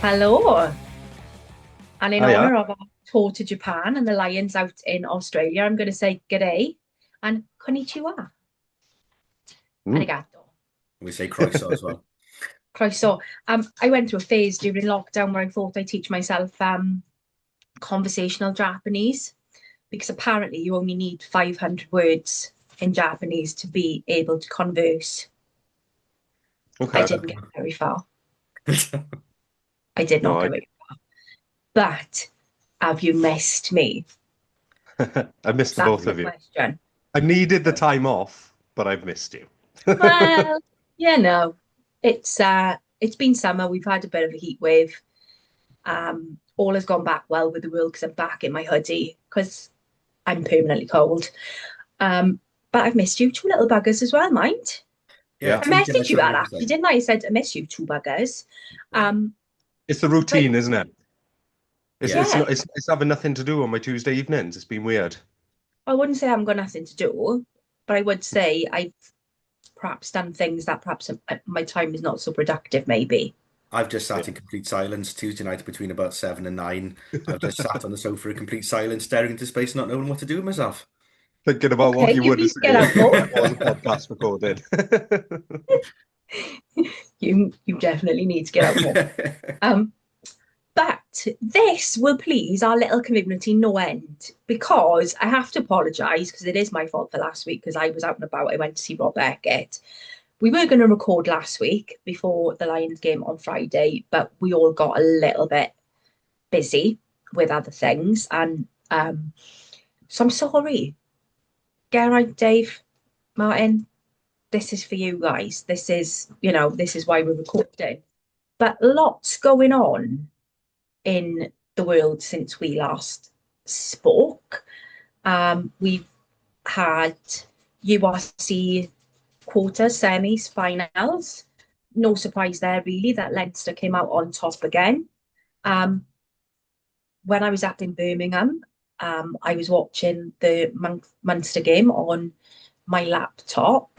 Hello. And in Hiya. honor of our tour to Japan and the Lions out in Australia, I'm going to say g'day and konnichiwa. Mm. Arigato. We say croissant as well. Croeso. I went through a phase during lockdown where I thought I'd teach myself conversational Japanese because apparently you only need 500 words in Japanese to be able to converse. I Okay. didn't get very far. I did No, not go very far. But have you missed me? I missed the That's both the of you. question. I needed the time off, but I've missed you. Well, no, it's been summer. We've had a bit of a heat wave. All has gone back well with the world because I'm back in my hoodie because I'm permanently cold. But I've missed you two little buggers as well, mind. Yeah, Yeah. I treating messaged us you so that actually, nicely. didn't I? I said I miss you two buggers. Yeah. Um, It's the but routine, isn't it? It's Yeah. it's yeah, not it's having nothing to do on my Tuesday evenings. It's been weird. I wouldn't say I haven't got nothing to do, but I would say I've perhaps done things that perhaps my time is not so productive, maybe. I've just Yeah. sat in complete silence Tuesday night between about 7 and 9. I've just sat on the sofa in complete silence, staring into space, not knowing what to do with myself. Thinking about what Okay, you you would have need to get said out if more. there was a podcast recorded. You definitely need to get out more. Um, But this will please our little community no end because I have to apologise because it is my fault for last week because I was out and about. I went to see Rob Beckett. We were going to record last week before the Lions game on Friday, but we all got a little bit busy with other things. And so I'm sorry. Get right, Dave, Martin. This is for you guys. This is why we're recording. But lots going on in the world since we last spoke. We've had URC quarters, semis, finals. No surprise there, really, that Leinster came out on top again. Um, when I was up in Birmingham, I was watching the Munster game on my laptop.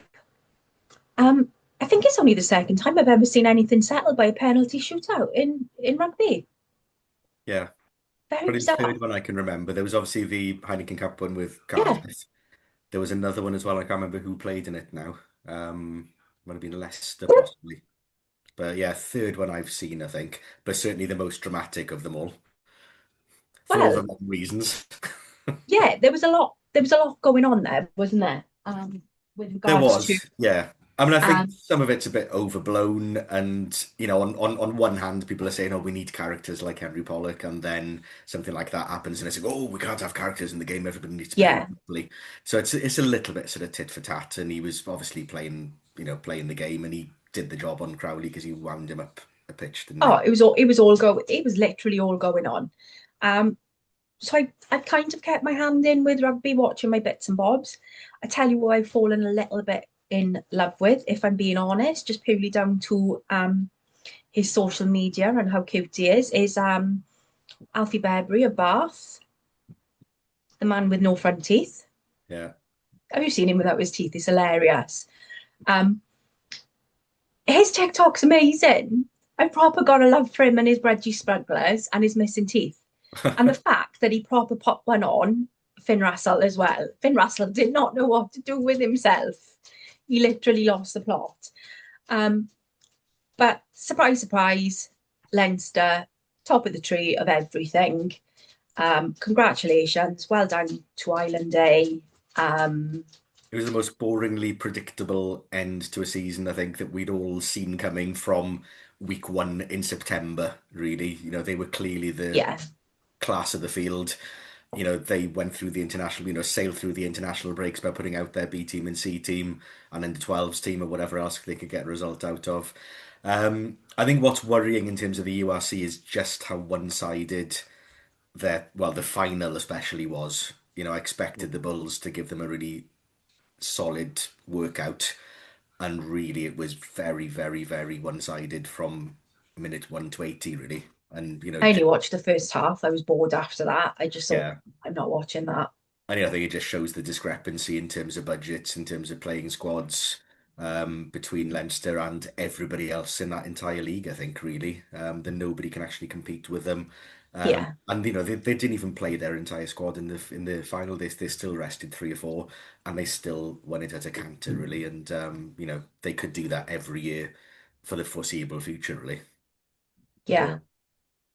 I think it's only the second time I've ever seen anything settled by a penalty shootout in rugby. Yeah, Very probably the bizarre. third one I can remember. There was obviously the Heineken Cup one with Yeah, Cardiff. There was another one as well. I can't remember who played in it now. Might have been Leicester, possibly. But yeah, third one I've seen, I think. But certainly the most dramatic of them all, for all the well, wrong reasons. yeah, there was a lot going on there, wasn't there? With There regards to was, yeah. I mean, I think um some of it's a bit overblown, and on one hand, people are saying, "Oh, we need characters like Henry Pollock," and then something like that happens, and they say, "Oh, we can't have characters in the game. Everybody needs to behave yeah. properly." So it's a little bit sort of tit for tat, and he was obviously playing the game, and he did the job on Crowley because he wound him up a pitch, didn't Oh, he? it was literally all going on. Um so I kind of kept my hand in with rugby, watching my bits and bobs. I tell you what I've fallen a little bit in love with, if I'm being honest, just purely down to his social media and how cute he is Alfie Berbry of Bath, the man with no front teeth. Yeah. Have you seen him without his teeth? He's hilarious. Um, his TikTok's amazing. I proper got a love for him and his bredgy sprinklers and his missing teeth. And the fact that he proper popped one on Finn Russell as well. Finn Russell did not know what to do with himself. He literally lost the plot. Um, but surprise, surprise, Leinster, top of the tree of everything. Congratulations. Well done to Island Day. Um, It was the most boringly predictable end to a season, I think, that we'd all seen coming from week one in September, really. They were clearly the yeah, class of the field. They went through the international, sailed through the international breaks by putting out their B team and C team and then the 12s team or whatever else they could get a result out of. I think what's worrying in terms of the URC is just how one-sided the final especially was. I expected the Bulls to give them a really solid workout, and really it was very, very, very one-sided from minute 1 to 80, really. And I only watched the first half. I was bored after that. I just thought, yeah. I'm not watching that. I think it just shows the discrepancy in terms of budgets, in terms of playing squads. between Leinster and everybody else in that entire league, I think, really. That nobody can actually compete with them. Yeah, And you know they didn't even play their entire squad in the final. They still rested three or four, and they still won it at a canter, really. And you know they could do that every year for the foreseeable future, really. yeah, Yeah.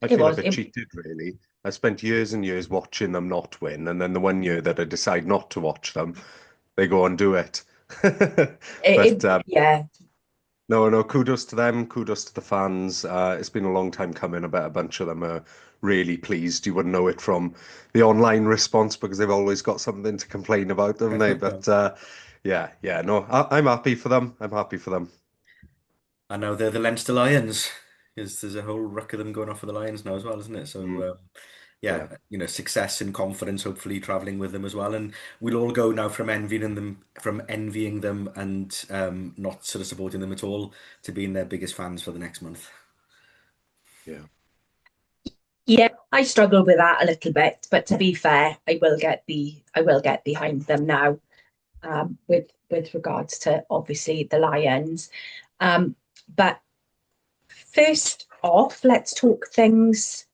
I it feel a was. bit cheated, really. I spent years and years watching them not win, and then the one year that I decide not to watch them, they go and do it. But Yeah, no, no, kudos to them, kudos to the fans. It's been a long time coming. I bet a bunch of them are really pleased. You wouldn't know it from the online response because they've always got something to complain about, haven't they? But yeah, yeah, no, I'm happy for them. I'm happy for them. And now they're the Leinster Lions. There's a whole ruck of them going off for the Lions now as well, isn't it? Mm, So yeah, yeah. you know, success and confidence, hopefully traveling with them as well. And we'll all go now from envying them and not sort of supporting them at all to being their biggest fans for the next month. Yeah. yeah. I struggle with that a little bit, but to be fair, I will get behind them now. With regards to obviously the Lions, but first off, let's talk things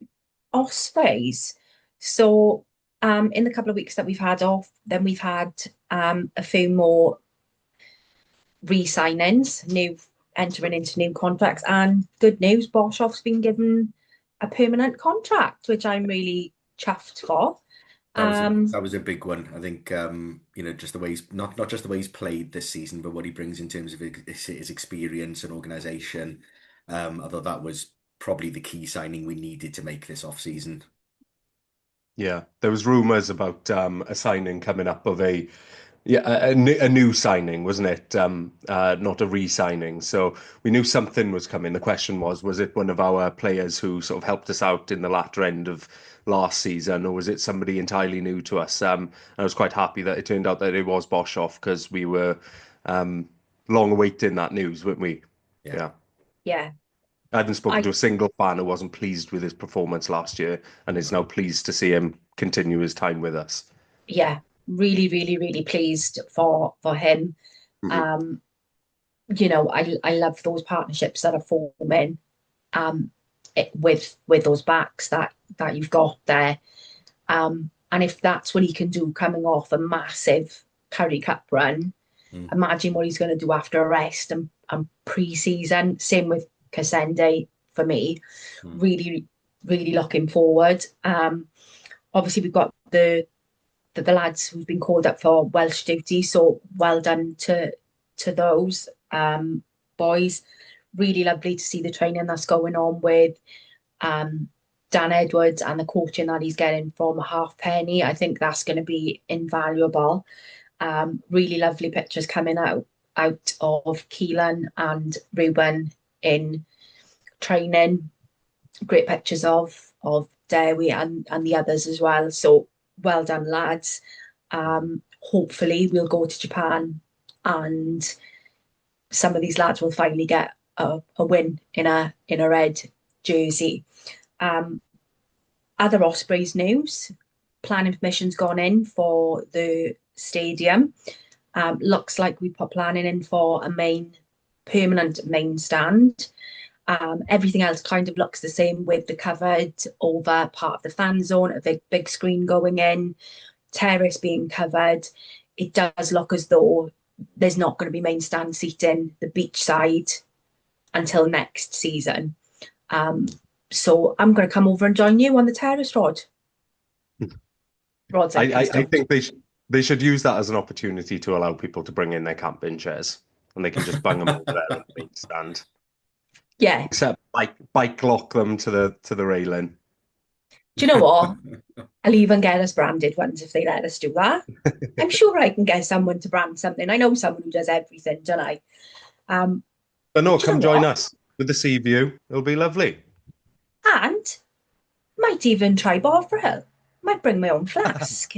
Ospreys. So, in the couple of weeks that we've had off, then we've had a few more re-signings, new entering into new contracts, and good news, Boshoff's been given a permanent contract, which I'm really chuffed for. Um, That was a big one. I think you know just the way he's not just the way he's played this season, but what he brings in terms of his experience and organisation. I thought that was probably the key signing we needed to make this off season. Yeah, there was rumors about a signing coming up of a new signing, wasn't it? Not a re-signing. So we knew something was coming. The question was it one of our players who sort of helped us out in the latter end of last season, or was it somebody entirely new to us? I was quite happy that it turned out that it was Boshoff because we were um, long awaiting that news, weren't we? Yeah. Yeah. yeah, I hadn't spoken I to a single fan who wasn't pleased with his performance last year and is now pleased to see him continue his time with us. yeah, really, really, really pleased for him. Mhm. Um, I love those partnerships that are forming with those backs that you've got there. And if that's what he can do coming off a massive Curry Cup run, Mm. imagine what he's going to do after a rest and pre-season. Same with Kasende for me. Mm. Really, really looking forward. Obviously, we've got the lads who've been called up for Welsh duty, so well done to those boys. Really lovely to see the training that's going on with um, Dan Edwards and the coaching that he's getting from Halfpenny. I think that's going to be invaluable. Really lovely pictures coming out of Keelan and Ruben in training. Great pictures of Dewi and the others as well. So well done, lads. Hopefully we'll go to Japan and some of these lads will finally get a win in a red jersey. Um, Other Ospreys news: planning permission's gone in for the stadium. Looks like we put planning in for a permanent main stand. Everything else kind of looks the same with the covered over part of the fan zone, a big screen going in, terrace being covered. It does look as though there's not going to be main stand seating the beach side until next season. Um, so I'm going to come over and join you on the terrace, Rod. Rod's like, please I don't. think they should use that as an opportunity to allow people to bring in their camping chairs, and they can just bung them over there on the main stand. Yeah. Except bike lock them to the railing. Do you know what? I'll even get us branded ones if they let us do that. I'm sure I can get someone to brand something. I know someone who does everything, don't I? Um, But no, do you come know join what? us with the sea view. It'll be lovely. And might even try Bovril. Might bring my own flask.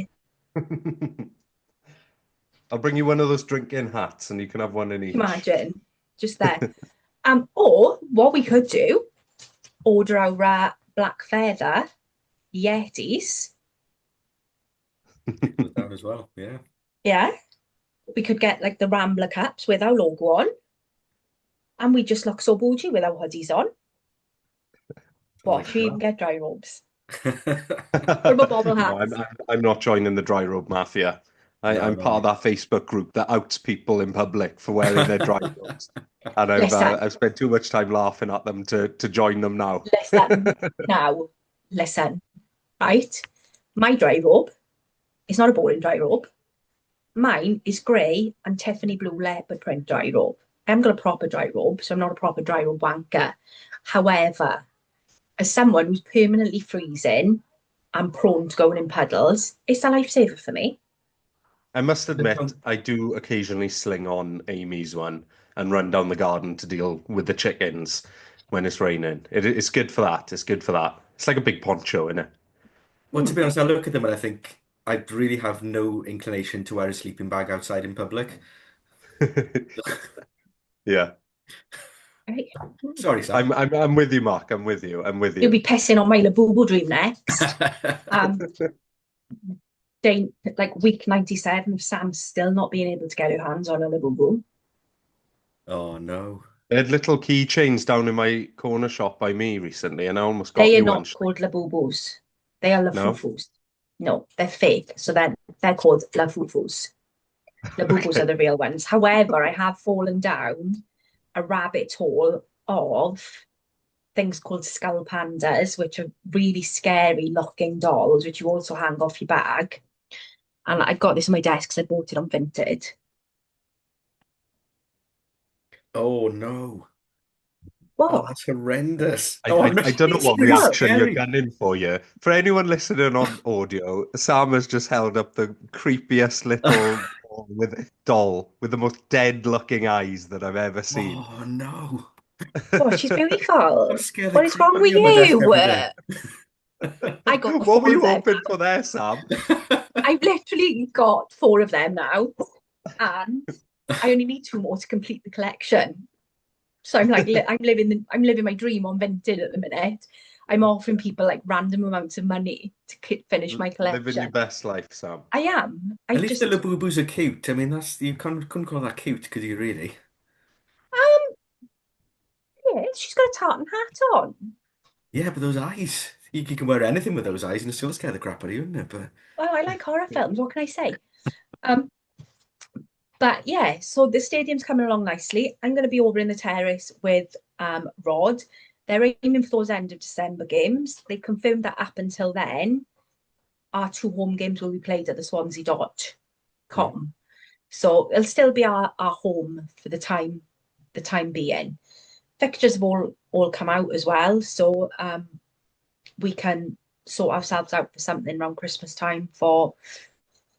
I'll bring you one of those drinking hats, and you can have one in each. Imagine just there. Or what we could do, order our black feather Yetis. That as well. Yeah. Yeah. we could get like the Rambler caps with our logo on, and we just look so bougie with our hoodies on. What if you even get dry robes? What about bobble No, I'm, hats? I'm I'm not joining the dry robe mafia. No, I'm no. part of that Facebook group that outs people in public for wearing their dry robes, and Listen, I've spent too much time laughing at them to join them now. listen, now, listen, right? My dry robe is not a boring dry robe. Mine is grey and Tiffany blue leopard print dry robe. I haven't got a proper dry robe, so I'm not a proper dry robe wanker. However, as someone who's permanently freezing and prone to going in puddles, it's a lifesaver for me. I must admit, I do occasionally sling on Amy's one and run down the garden to deal with the chickens when it's raining. It's good for that. It's good for that. It's like a big poncho, isn't Well, to Hmm. be honest, I look at them and I think I really have no inclination to wear a sleeping bag outside in public. it? Yeah. Right. Sorry, Sam. I'm with you, Mark. I'm with you. I'm with You'll you. be pissing on my Labubu dream next. Um, day like week 97 of Sam still not being able to get her hands on a Labubu. Oh no. They had little keychains down in my corner shop by me recently, and I almost got They are you one. not called Labubus. They are No? Lafufus. No, they're fake. So they're called Lafufus. Labubus are Okay. the real ones. However, I have fallen down a rabbit hole of things called skull pandas, which are really scary looking dolls, which you also hang off your bag. And I got this on my desk because I bought it on Vinted. Oh no. Oh, What? that's horrendous. I, Oh I, no, I don't know it's what really Beautiful. reaction you're scary. gunning for you. For anyone listening on audio, Sam has just held up the creepiest little doll with the most dead-looking eyes that I've ever seen. Oh no. What? She's I'll beautiful. scare the What is crap wrong out of with me on my desk you? every day. I got What were four of you them. hoping for there, Sam? I've literally got four of them now, and I only need two more to complete the collection. So I'm like, I'm living my dream on Vinted at the minute. I'm offering people like random amounts of money to finish my Living your collection. best life, Sam. I am. I At least the just, Labubus are cute. I mean, that's you couldn't call that cute, could you really? um, yeah, she's got a tartan hat on. Yeah, but those eyes. You can wear anything with those eyes and it still scare the crap out of you, wouldn't it? But Well, I like horror films. What can I say? Um, but yeah, so the stadium's coming along nicely. I'm going to be over in the terrace with Rod. They're aiming for those end of December games. They confirmed that up until then, our two home games will be played at the mm, Swansea.com. So it'll still be our home for the time being. Fixtures have all come out as well, so we can sort ourselves out for something around Christmas time for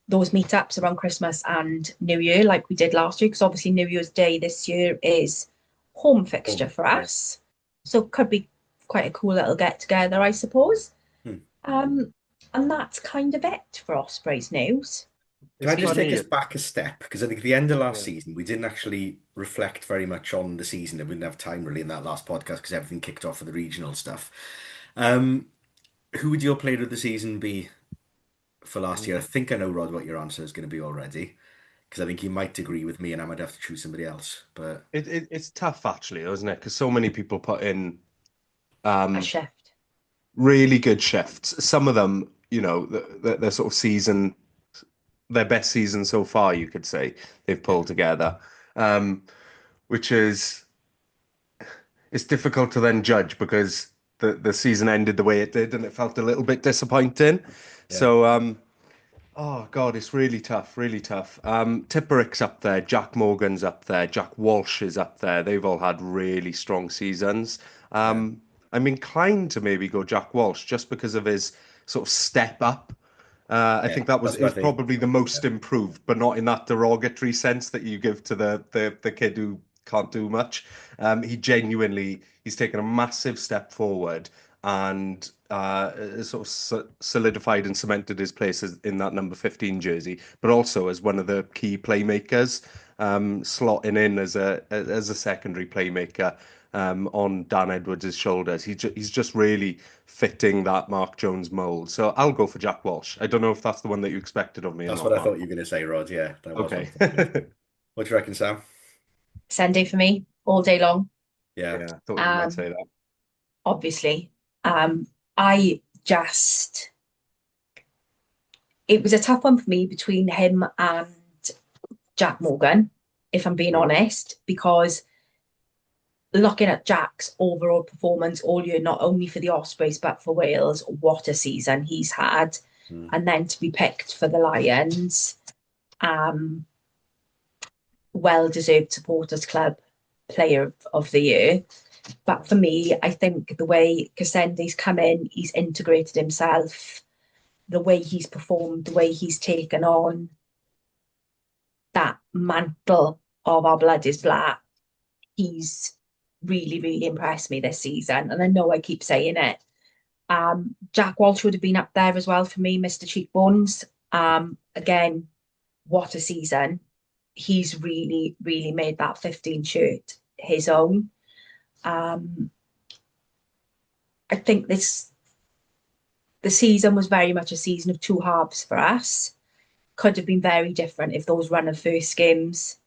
those meetups around Christmas and New Year, like we did last year, because obviously New Year's Day this year is home fixture home. for Yeah. us. So it could be quite a cool little get together, I suppose. Hmm. Um, and that's kind of it for Ospreys news. Can I It's just take funny. us back a step? Because I think at the end of last Yeah. season, we didn't actually reflect very much on the season. And we didn't have time really in that last podcast because everything kicked off for the regional stuff. Um, who would your player of the season be for last year? I think I know, Rod, what your answer is going to be already. Because I think you might agree with me and I might have to choose somebody else. But It's tough actually, isn't it? Because so many people put in A um, shift. really good shifts. Some of them, their sort of season, their best season so far, you could say they've yeah, pulled together, um, which is it's difficult to then judge because the season ended the way it did, and it felt a little bit disappointing. yeah, So, oh God, it's really tough, really tough. Tipperick's up there, Jack Morgan's up there, Jack Walsh is up there. They've all had really strong seasons. yeah, I'm inclined to maybe go Jack Walsh just because of his sort of step up. I yeah. think that was That's it what was I think. probably the Yeah, most improved, but not in that derogatory sense that you give to the kid who can't do much. He's taken a massive step forward and sort of solidified and cemented his place in that number 15 jersey, but also as one of the key playmakers, slotting in as a secondary playmaker. on Dan Edwards' shoulders. He's just really fitting that Mark Jones mold. So I'll go for Jack Walsh. I don't know if that's the one that you expected of me or That's not, what I Mark. thought you were going to say, Rod. Yeah, that was one. Okay. What do you reckon, Sam? Sunday for me all day long. Yeah. Yeah, I thought you might Um, say that. Obviously. I just it was a tough one for me between him and Jack Morgan, if I'm being Mm. honest, because looking at Jack's overall performance all year, not only for the Ospreys but for Wales, what a season he's had. Mm. And then to be picked for the Lions, um, well deserved supporters club player of the year. But for me, I think the way Cassendi's come in, he's integrated himself, the way he's performed, the way he's taken on that mantle of our blood is black. He's really, really impressed me this season. And I know I keep saying it. Jack Walsh would have been up there as well for me, Mr. Cheekbones. Again, what a season. He's really, really made that 15 shirt his own. I think the season was very much a season of two halves for us. Could have been very different if those run of first games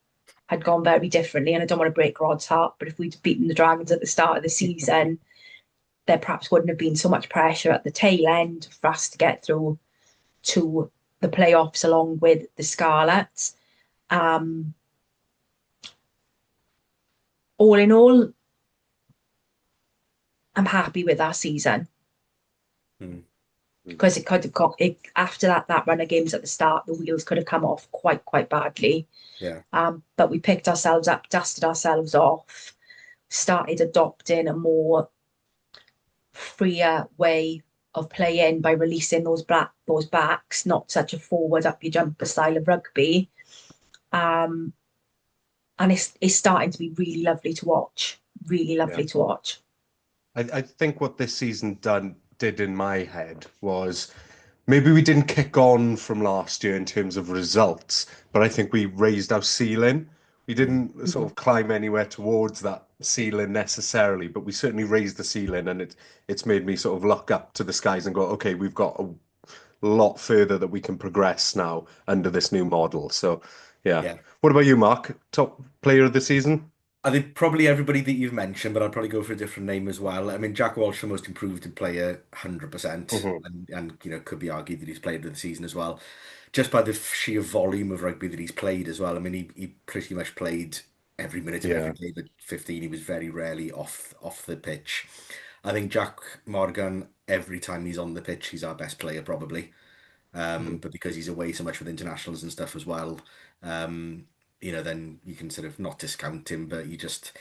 had gone very differently. And I don't want to break Rod's heart, but if we'd beaten the Dragons at the start of the season, there perhaps wouldn't have been so much pressure at the tail end for us to get through to the playoffs along with the Scarlets. Um, all in all, I'm happy with our season Mm. because it could have got it after that run of games at the start, the wheels could have come off quite badly. Yeah. But we picked ourselves up, dusted ourselves off, started adopting a more freer way of playing by releasing those backs, not such a forward up your jumper style of rugby. And it's starting to be really lovely to watch. Really Yeah. lovely to watch. I think what this season did in my head was maybe we didn't kick on from last year in terms of results, but I think we raised our ceiling. We Mm. didn't sort of climb anywhere towards that ceiling necessarily, but we certainly raised the ceiling, and it's made me sort of look up to the skies and go, okay, we've got a lot further that we can progress now under this new model. So, yeah. Yeah. What about you, Mark? Top player of the season? I think probably everybody that you've mentioned, but I'd probably go for a different name as well. I mean, Jack Walsh, the most improved player, 100%, Hmm. and could be argued that he's played of the season as well, just by the sheer volume of rugby that he's played as well. I mean, he pretty much played every minute of every Yeah. game at 15. He was very rarely off the pitch. I think Jack Morgan, every time he's on the pitch, he's our best player probably. Mhm. But because he's away so much with internationals and stuff as well, um, then you can sort of not discount him, but you just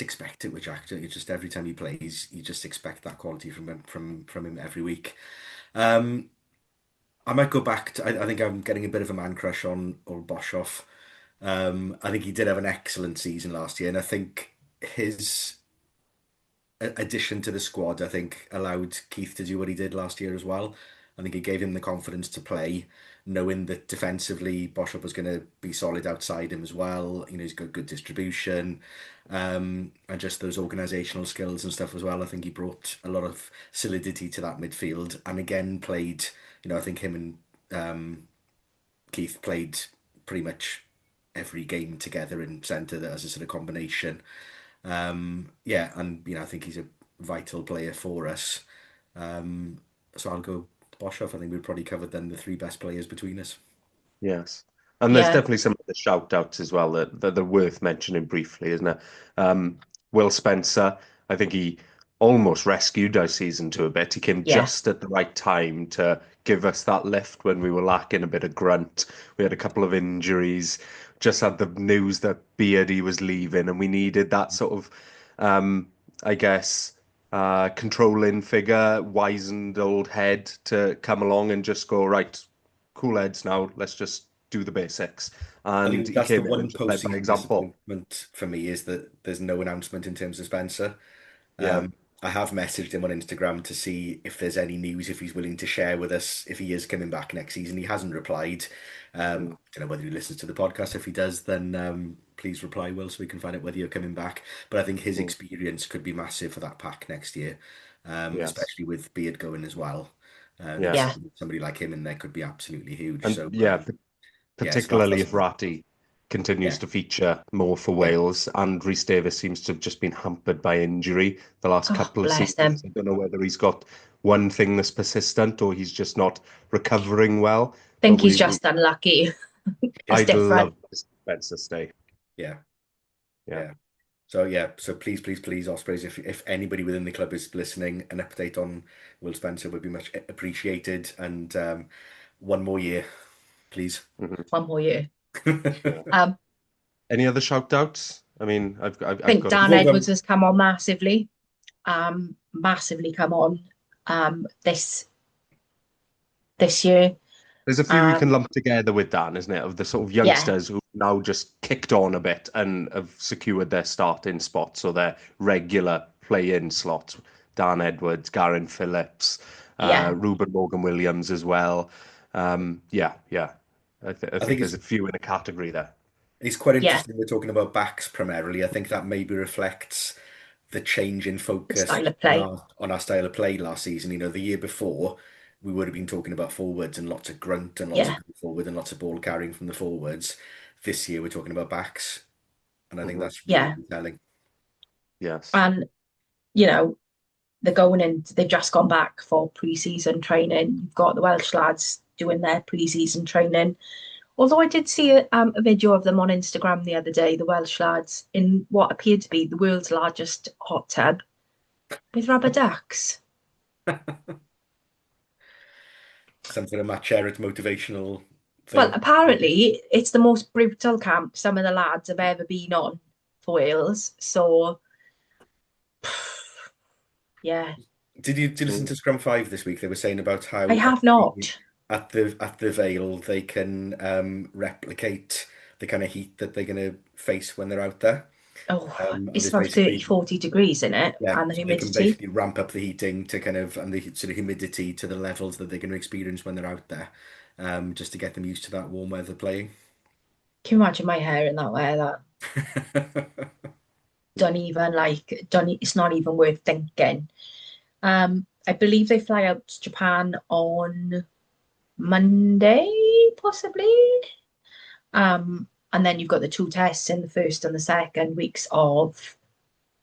expect it with Jack. You just every time he plays, you just expect that quality from him every week. Um, I might go back to. I think I'm getting a bit of a man crush on old Boshoff. I think he did have an excellent season last year, and I think his addition to the squad, I think, allowed Keith to do what he did last year as well. I think it gave him the confidence to play, knowing that defensively Bishop was going to be solid outside him as well. He's got good distribution, and just those organisational skills and stuff as well. I think he brought a lot of solidity to that midfield, and again played. I think him and Keith played pretty much every game together in centre as a sort of combination. Yeah, and I think he's a vital player for us. So I'll go Boshoff. I think we've probably covered then the three best players between us. Yes. And there's Yeah, definitely some of the shout outs as well that are worth mentioning briefly, isn't it? Will Spencer, I think he almost rescued our season to a bit. He came yeah. just at the right time to give us that lift when we were lacking a bit of grunt. We had a couple of injuries, just had the news that Beardy was leaving, and we needed that sort of, um, I guess, controlling figure, wizened old head to come along and just go, right, cool heads now. Let's just do the basics. I And think he that's the came in and one just led by post-season example. disappointment for me is that there's no announcement in terms of Spencer. Yeah. I have messaged him on Instagram to see if there's any news, if he's willing to share with us if he is coming back next season. He hasn't replied. Mm. Don't know whether he listens to the podcast. If he does, then please reply, Will, so we can find out whether you're coming back. But I think his Mm. experience could be massive for that pack next year, Yes. especially with Beard going as well. Yes. Yeah. Somebody like him in there could be absolutely huge. And So yeah, yeah, so that's particularly if Ratty continues yeah, to feature more for yeah. Wales, and Rhys Davies seems to have just been hampered by injury the last Oh, couple of bless seasons. them. I don't know whether he's got one thing that's persistent or he's just not recovering well. But Think he's just unlucky. It's I'd different. love this defense to stay. Yeah, Yeah. yeah. So yeah, so please, please, please, Ospreys, if anybody within the club is listening, an update on Will Spencer would be much appreciated. And one more year, please. Mhm. One more year. Yeah. Um, Any other shout outs? I mean, I've I think got a Dan Before we few. Edwards go, has come on massively. Massively come on this year. There's a few you can Um, lump together with Dan, isn't it? Of the sort of yeah, youngsters who now just kicked on a bit and have secured their starting spots or their regular play-in slots. Dan Edwards, Garen Phillips, yeah, Ruben Morgan Williams as well. Yeah, yeah. I I think think there's a few in a category there. it's quite yeah. interesting we're talking about backs primarily. I think that maybe reflects the change in The focus style of on play. our style of play last season. The year before we would have been talking about forwards and lots of grunt and lots of Yeah, go forward and lots of ball carrying from the forwards. This year we're talking about backs, and I think Hmm. that's yeah. really telling. Yes. And they're going in. They've just gone back for pre-season training. You've got the Welsh lads doing their pre-season training. Although I did see a video of them on Instagram the other day, the Welsh lads in what appeared to be the world's largest hot tub with rubber ducks. Some sort of Matt Sherritt motivational Well, thing. apparently it's the most brutal camp some of the lads have ever been on for Wales. So, yeah, Did you listen Mm. to Scrum Five this week? They were saying about I how have not. at the Vale they can replicate the kind of heat that they're going to face when they're out there. Oh, And it's there's about 30, basically 40 degrees in it yeah, and the so they can humidity. basically ramp up the heating to kind of and the sort of humidity to the levels that they're going to experience when they're out there, just to get them used to that warm weather playing. Can you imagine my hair in that way? That don't even like, don't, it's not even worth thinking. I believe they fly out to Japan on Monday, possibly. And then you've got the two tests in the first and the second weeks of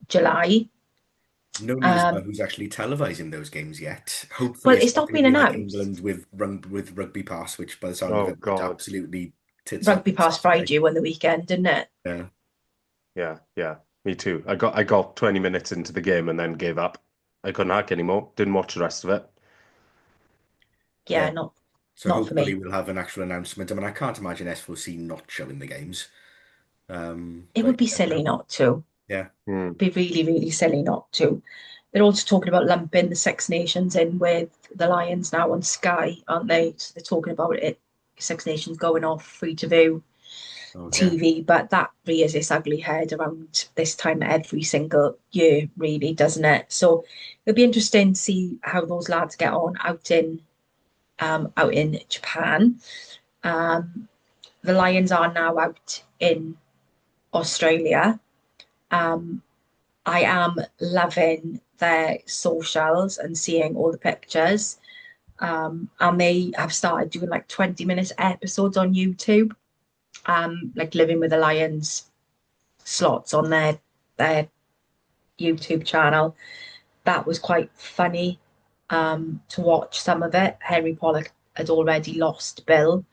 July. No news about Um, who's actually televising those games yet. well, Hopefully, it's it's not not going to been be like announced. England with Rugby Pass, which by the sound of Oh it looked God. absolutely tits up Rugby on Pass Saturday. Friday on the weekend, didn't it? Yeah. Yeah, yeah. Me too. I got 20 minutes into the game and then gave up. I couldn't hack anymore. Didn't watch the rest of it. Yeah, Yeah. not So not for hopefully me. we'll have an actual announcement. I mean, I can't imagine S4C not showing the games. It But would be you never silly know. not to. Yeah. Hmm. Be really, really silly not to. They're also talking about lumping the Six Nations in with the Lions now on Sky, aren't they? So they're talking about it. Six Nations going off free to view Oh yeah. TV, but that rears its ugly head around this time every single year, really, doesn't it? So it'll be interesting to see how those lads get on out in Japan. Um, the Lions are now out in Australia. Um, I am loving their socials and seeing all the pictures. And they have started doing like 20-minute episodes on YouTube, like Living with the Lions slots on their YouTube channel. That was quite funny to watch some of it. Henry Pollock had already lost Bill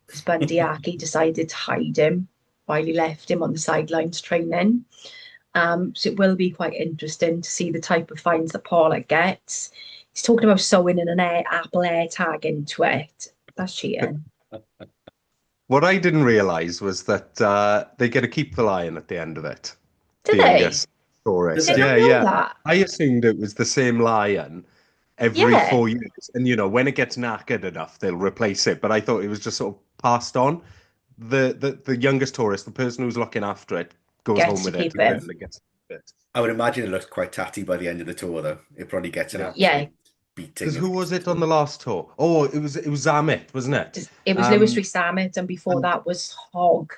because Bundy Aki decided to hide him while he left him on the sidelines training. So it will be quite interesting to see the type of fines that Pollock gets. He's talking about sewing in an Apple AirTag into it. That's cheating. What I didn't realize was that they get to keep the lion at the end of it, Do the they? youngest Does tourist. Did it? not Yeah, know yeah. that. I assumed it was the same lion every Yeah, 4 years. And, when it gets knackered enough, they'll replace it. But I thought it was just sort of passed on. The youngest tourist, the person who's looking after it, goes home gets to with it keep to it. Britain and gets it. I would imagine it looks quite tatty by the end of the tour, though. It probably gets an Yeah. Yeah, absolute beating Because of who was it on the last tour? Oh, it was Zamet, wasn't it? it was Lewis Rees Samet, and before And that was Hogg.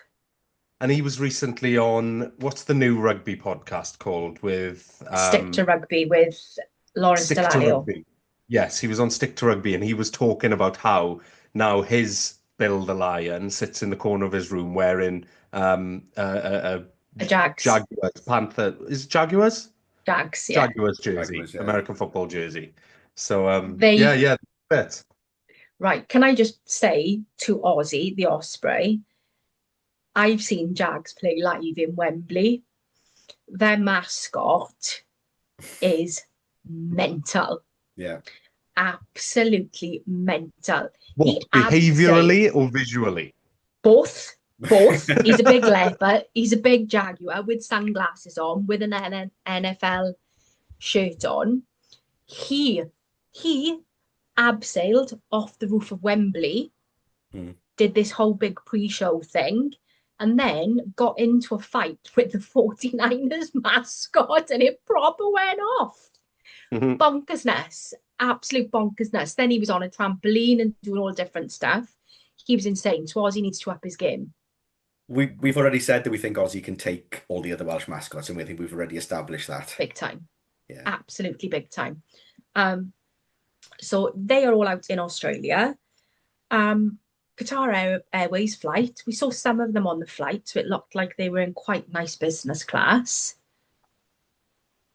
and he was recently on what's the new rugby podcast called with Stick to Rugby with Lawrence Stick to Delalio. Rugby. Yes, he was on Stick to Rugby, and he was talking about how now his Bill the Lion sits in the corner of his room wearing a A Jags. Jaguars Panther is it Jaguars Jags, yeah. Jaguars jersey, Jaguars, yeah. American football jersey. So They yeah, bet. Right, can I just say to Aussie, the Osprey, I've seen Jags play live in Wembley. Their mascot is mental. Yeah. Absolutely mental. What, behaviorally or visually? Both. Both. He's a big leopard. He's a big jaguar with sunglasses on, with an NFL shirt on. He abseiled off the roof of Wembley, did this whole big pre-show thing, and then got into a fight with the 49ers mascot, and it proper went off. Bonkersness, absolute bonkersness. Then he was on a trampoline and doing all different stuff. He was insane. So Aussie needs to up his game. We've already said that we think Aussie can take all the other Welsh mascots, and we think we've already established that. Big time. Yeah. Absolutely big time. So they are all out in Australia. Qatar Airways flight. We saw some of them on the flight, so it looked like they were in quite nice business class.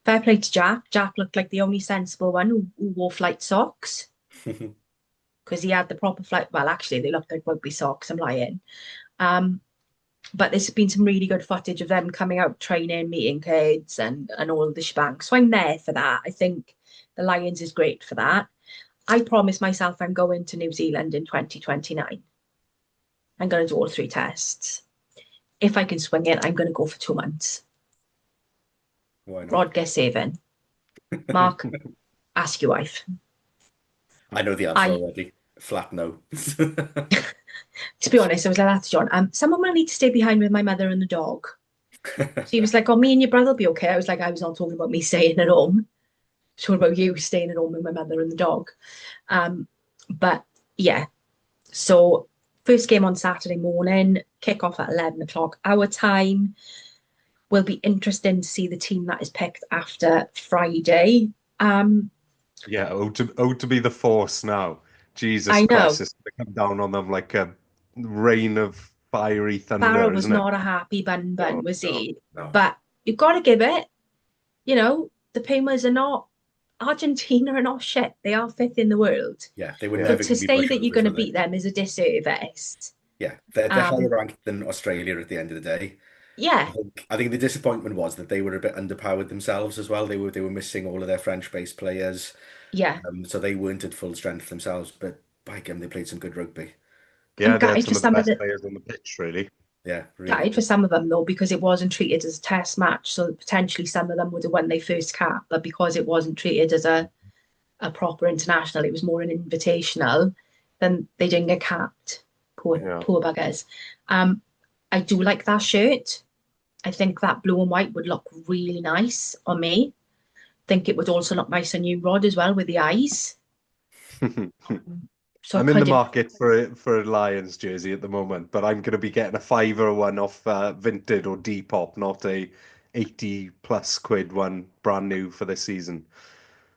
Fair play to Jack. Jack looked like the only sensible one who wore flight socks. Because he had the proper flight. Well, actually, they looked like rugby socks. I'm lying. But there's been some really good footage of them coming out training, meeting kids, and all the shebang. So I'm there for that. I think the Lions is great for that. I promised myself I'm going to New Zealand in 2029. I'm going to do all 3 tests. If I can swing it, I'm going to go for 2 months. Why not? Rod, get saving. Mark, ask your wife. I know the answer already. Flat no. To be honest, I was like that to John. Someone will need to stay behind with my mother and the dog. So he was like, oh, me and your brother will be okay. I was like, I was not talking about me staying at home. Talking about you staying at home with my mother and the dog. But yeah, so first game on Saturday morning, kick off at 11 o'clock our time. Will be interesting to see the team that is picked after Friday. Yeah, to be the force now. Jesus I know. Christ, it's going to come down on them like a rain of fiery thunder, Barrow was isn't it? not a happy bun, was he? No. But you've got to give it. You know, the Pumas are not. Argentina are not shit. They are 5th in the world. Yeah, they were So never to going to be say that you're going to pushovers, were beat them is a disservice. Yeah, they're higher ranked than Australia at the end of the day. Yeah, I think the disappointment was that they were a bit underpowered themselves as well. They were missing all of their French-based players, yeah. so they weren't at full strength themselves. But by gum, they played some good rugby. Yeah, I'm they had gutted some for of the some of best the players on the pitch, really. Yeah, really. gutted for some of them though, because it wasn't treated as a test match. So potentially some of them would have won their first cap, but because it wasn't treated as a proper international, it was more an invitational, then they didn't get capped. Poor buggers. I do like that shirt. I think that blue and white would look really nice on me. I think it would also look nice on you, Rod, as well, with the eyes. So I'm in the market for a Lions jersey at the moment, but I'm going to be getting a £5 off Vinted or Depop, not a 80+ quid one brand new for this season.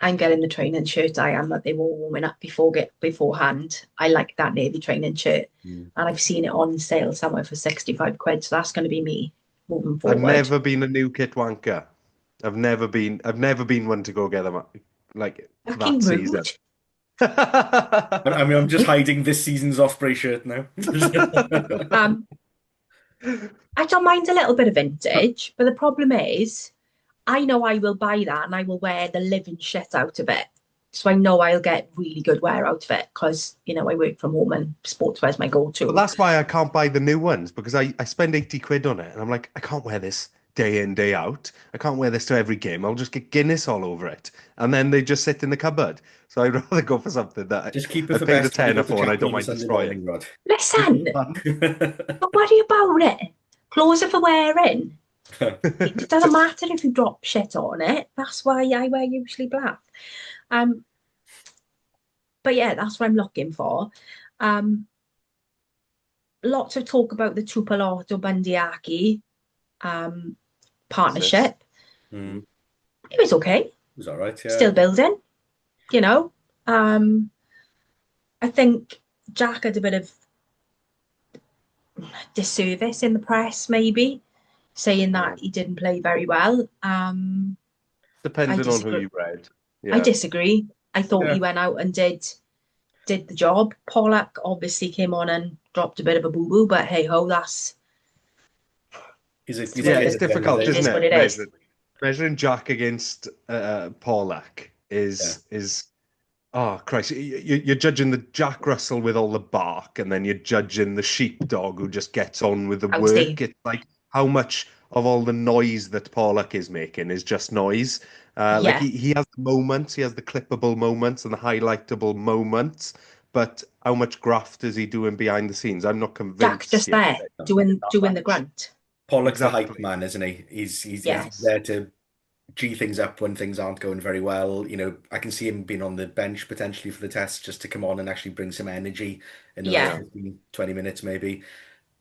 I'm getting the training shirt. I am that they were warming up beforehand. I like that navy training shirt, and I've seen it on sale somewhere for 65 quid. So that's going to be me moving forward. I've never been a new kit wanker. I've never been one to go get them like Fucking that rude. season. I mean, I'm just hiding this season's Osprey shirt now. I don't mind a little bit of vintage, but the problem is, I know I will buy that and I will wear the living shit out of it. So I know I'll get really good wear out of it because, you know, I work from home and sportswear is my go-to. But that's why I can't buy the new ones, because I spend 80 quid on it and I'm like, I can't wear this day in, day out. I can't wear this to every game. I'll just get Guinness all over it. And then they just sit in the cupboard. So I'd rather go for something that just keep it I for paid a best tenner for and I don't mind destroying. Rod. Listen, don't worry about it. Clothes are for wearing. It doesn't matter if you drop shit on it. That's why I wear usually black. Um, but yeah, that's what I'm looking for. Um, Lots of talk about the Tupelo Bandiaki What's this? partnership. Mm. It was okay. It was all right, yeah. Still building, you know. Um, I think Jack had a bit of disservice in the press, maybe, saying Yeah. that he didn't play very well. I Depending on who disagree. you read. I Yeah. disagree. I thought Yeah. he went out and did the job. Pollack obviously came on and dropped a bit of a boo boo, but hey ho, He's that's a the way Yeah, kid it's at the end of the difficult, it day. isn't is what it? it is. Measuring Jack against Paulak Yeah. is oh Christ, you're judging the Jack Russell with all the bark, and then you're judging the sheepdog who just gets on with the How's work. Dave? It's like how much of all the noise that Paulak is making is just noise. Like Yeah, he has the moments, he has the clippable moments and the highlightable moments, but how much graft is he doing behind the scenes? I'm not Jack's convinced just yet there that he's No. doing doing that doing the much. grunt. Pollock's the hype Exactly. man, isn't he? He's Yeah, Yes. there to G things up when things aren't going very well. I can see him being on the bench potentially for the test just to come on and actually bring some energy in the last yeah, Yeah. 15, 20 minutes maybe.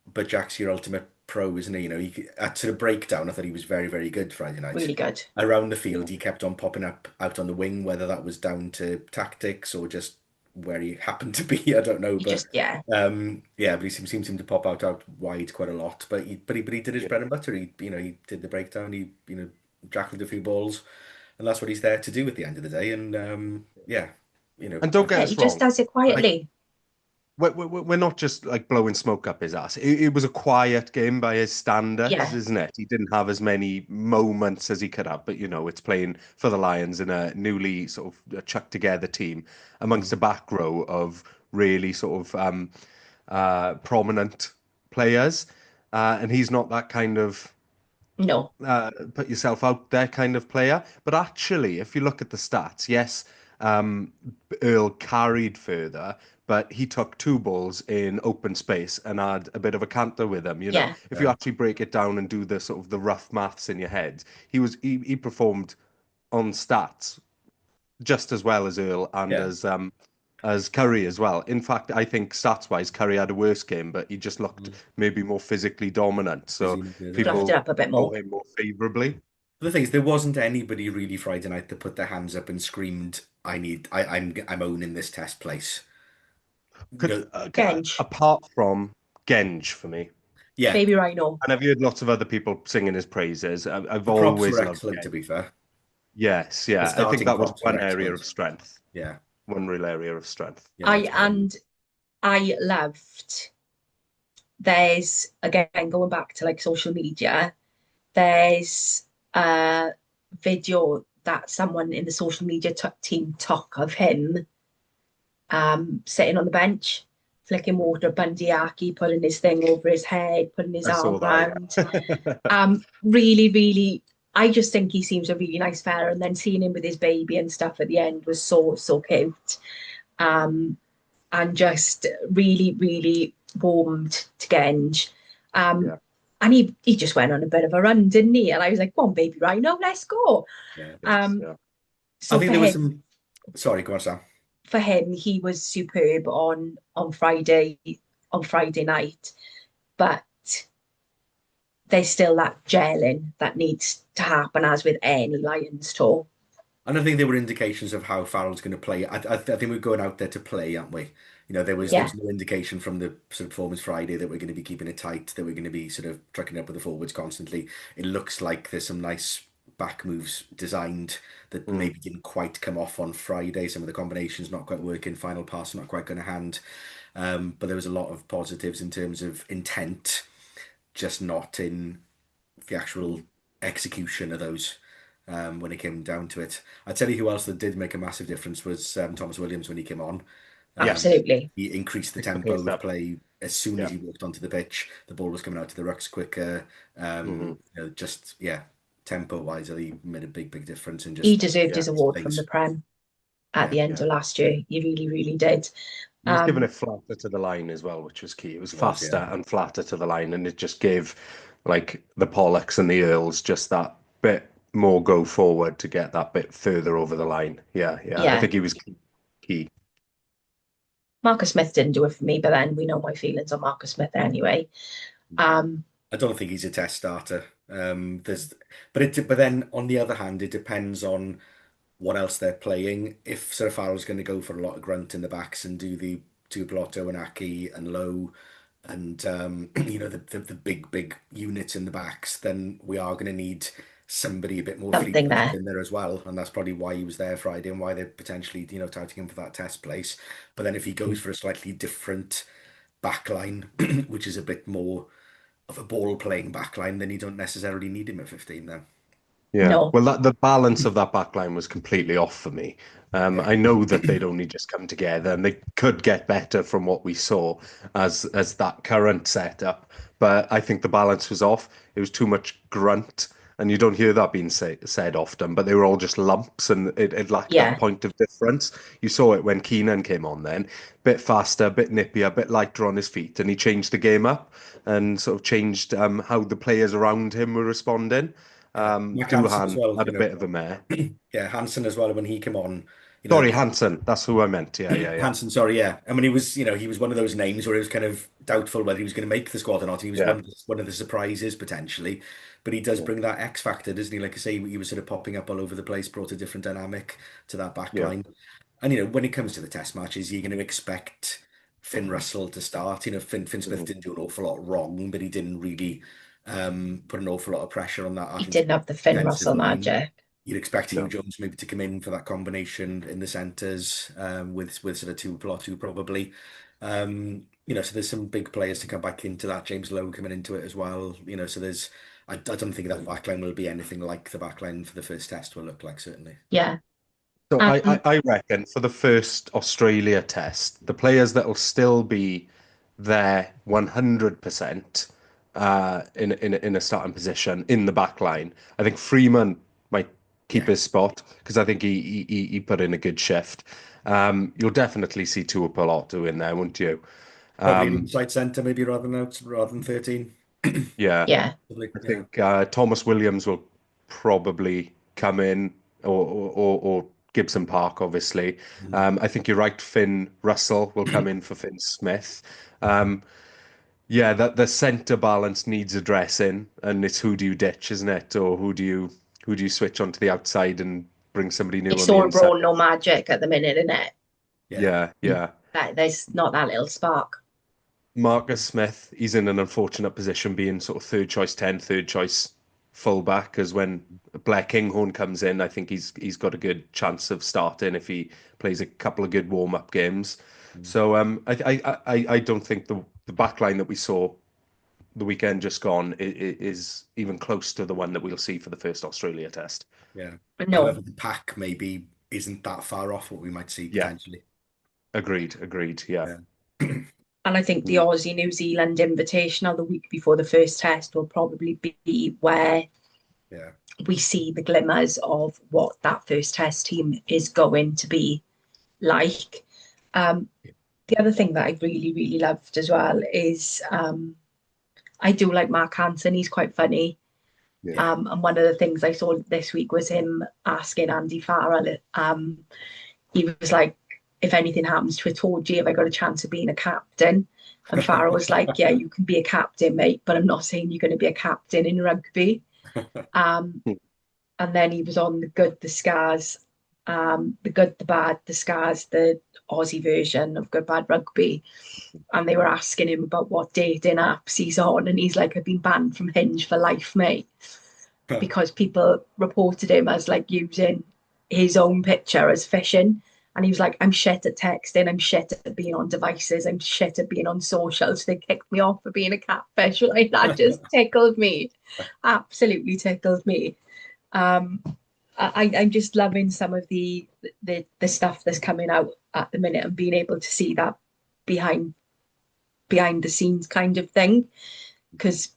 But Jack's your ultimate pro, isn't he? At sort of breakdown, I thought he was very, very good Friday night. really good. Around the Yeah. field, he kept on popping up out on the wing, whether that was down to tactics or just where he happened to be, I don't know. You But just yeah, yeah, but he seems to pop out wide quite a lot. But he did his Yeah. bread and butter. He did the breakdown. He jackled a few balls, and that's what he's there to do at the end of the day. And yeah, And don't get yeah, us he just wrong. does it Like quietly. we're not just like blowing smoke up his ass. It was a quiet game by his standards, Yeah, isn't it? He didn't have as many moments as he could have, but it's playing for the Lions in a newly sort of chucked together team amongst a mm, back row of really sort of prominent players, and he's not that kind of no, put yourself out there kind of player. But actually, if you look at the stats, yes, um, Earl carried further, but he took two balls in open space and had a bit of a canter with them. yeah, If you yeah, actually break it down and do the sort of the rough maths in your head, he performed on stats just as well as Earl and yeah. as Curry as well. In fact, I think stats wise, Curry had a worse game, but he just looked Mm. maybe more physically dominant. So fluffed it people up a bit saw more. him more favorably. The thing is, there wasn't anybody really Friday night that put their hands up and screamed, I'm owning this test place." You Could know, Genge, apart from Genge for me, yeah, baby rhino. and I've heard lots of other people singing his praises. I've the props were always loved excellent, to Genge. be fair. Yes, The yeah, I think starting that was props were one area of excellent. strength, Yeah, one real area of strength. yeah, I that's right. and I loved. There's again going back to like social media. There's a video that someone in the social media team took of him sitting on the bench, flicking water at Bundyaki, putting his thing over his head, putting his I arm saw round. that. Yeah. Really, really, I just think he seems a really nice fella. And then seeing him with his baby and stuff at the end was so, so cute. Um, and just really, really warmed to Genge. Um, Yeah. and he just went on a bit of a run, didn't he? And I was like, "Come on, baby Rhino, let's go." Yeah. Yes. Um, Yeah. I so think there was some. Sorry, go on, Sam. for him, he was superb on Friday night, but there's still that gelling that needs to happen, as with any Lions tour. And I think there were indications of how Farrell's going to play. I think we're going out there to play, aren't we? There Yeah, was no indication from the sort of performance Friday that we're going to be keeping it tight, that we're going to be sort of trucking up with the forwards constantly. It looks like there's some nice back moves designed that Mm. maybe didn't quite come off on Friday. Some of the combinations not quite working, final pass not quite going to hand. But there was a lot of positives in terms of intent, just not in the actual execution of those when it came down to it. I tell you who else that did make a massive difference was Thomas Williams when he came on. Yes. absolutely. He increased the Pick the tempo pace of up. play as soon as Yeah. he walked onto the pitch. The ball was coming out to the rucks quicker. Hmm. Just yeah, tempo wise, I think he made a big, big difference in He just deserved Yeah. his award from the things. Prem at Yeah, the end Yeah. of last year. He really, really did. He was giving Um, it flatter to the line as well, which was key. It was it was, faster yeah. and flatter to the line, and it just gave like the Pollocks and the Earls, just that bit more go forward to get that bit further over the line. Yeah, yeah. I Yeah. think he was key. Marcus Smith didn't do it for me, but then we know my feelings on Marcus Smith anyway. Um, I don't think he's a test starter. But then on the other hand, it depends on what else they're playing. If Sir Farrell's going to go for a lot of grunt in the backs and do the two Blotto and Aki and Low and the big units in the backs, then we are going to need somebody a bit more Something fleet-footed there. in there as well, and that's probably why he was there Friday and why they're potentially touting him for that test place. But then if he goes for a slightly different backline, which is a bit more of a ball-playing backline, then you don't necessarily need him at 15 then. Yeah. No. Well, the balance of that back line was completely off for me. Yeah, I know that they'd only just come together and they could get better from what we saw as that current setup. But I think the balance was off. It was too much grunt, and you don't hear that being said often, but they were all just lumps and it lacked that Yeah. point of difference. You saw it when Keenan came on then. Bit faster, bit nippier, bit lighter on his feet, and he changed the game up and sort of changed how the players around him were responding. yeah. Mac Hansen as Doohan well, had a bit of a mare. yeah, Hansen as well when he came on, Sorry, Hansen. That's who I meant. Yeah, yeah, yeah. Hansen, sorry, yeah. I mean, he was one of those names where it was kind of doubtful whether he was going to make the squad or not. He was Yeah. one of the surprises potentially, but he does Yeah. bring that X factor, doesn't he? Like I say, he was sort of popping up all over the place, brought a different dynamic to that back Yeah. line. And when it comes to the test matches, you're going to expect Finn Russell to start. Finn Smith Mhm. didn't do an awful lot wrong, but he didn't really put an awful lot of pressure on that He didn't Argentina have the Finn defensive Russell line. magic. You'd expect Hugh No. Jones maybe to come in for that combination in the centres with sort of two plot two probably. So there's some big players to come back into that. James Lowe coming into it as well. So I don't think that backline will be anything like the backline for the first test will look like certainly. Yeah. So And I reckon for the first Australia test, the players that will still be there 100% in a starting position in the back line. I think Freeman might keep Yeah, his spot because I think he put in a good shift. You'll definitely see Tuipulotu in there, won't you? probably an Um, inside centre maybe rather than 13. yeah, yeah, Probably, I yeah. think Thomas Williams will probably come in, or Gibson Park, obviously. Mm. I think you're right. Finn Russell will come in for Finn Smith. Um, yeah, that the centre balance needs addressing, and it's who do you ditch, isn't it? Or who do you switch onto the outside and bring somebody new it's on the all inside? brawn, no magic at the minute, isn't it? Yeah. Yeah, yeah. There's not that little spark. Marcus Smith, he's in an unfortunate position being sort of third choice 10, third choice fullback, because when Blair Kinghorn comes in, I think he's got a good chance of starting if he plays a couple of good warm-up games. Mm. So I don't think the back line that we saw the weekend just gone is even close to the one that we'll see for the first Australia test. Yeah. No. However, the pack maybe isn't that far off what we might see Yeah, potentially. agreed. Yeah. Yeah. And I think the Mm. Aussie New Zealand Invitational the week before the first test will probably be where Yeah. we see the glimmers of what that first test team is going to be like. Um, the other thing that I really, really loved as well is I do like Mark Hansen. He's quite funny. Yeah. Yeah. And one of the things I saw this week was him asking Andy Farrell. He was like, if anything happens to a Torgy, have I got a chance of being a captain? And Farrell was like, yeah, you can be a captain, mate, but I'm not saying you're going to be a captain in rugby. Um, and then he was on the good, the scars, the good, the bad, the scars, the Aussie version of Good Bad Rugby. And they were asking him about what dating apps he's on. And he's like, I've been banned from Hinge for life, mate, because people reported him as like using his own picture as fishing. And he was like, I'm shit at texting, I'm shit at being on devices, I'm shit at being on social. So they kicked me off for being a catfish. Like that just tickled me. Absolutely tickled me. Um, I'm just loving some of the stuff that's coming out at the minute and being able to see that behind the scenes kind of thing. Because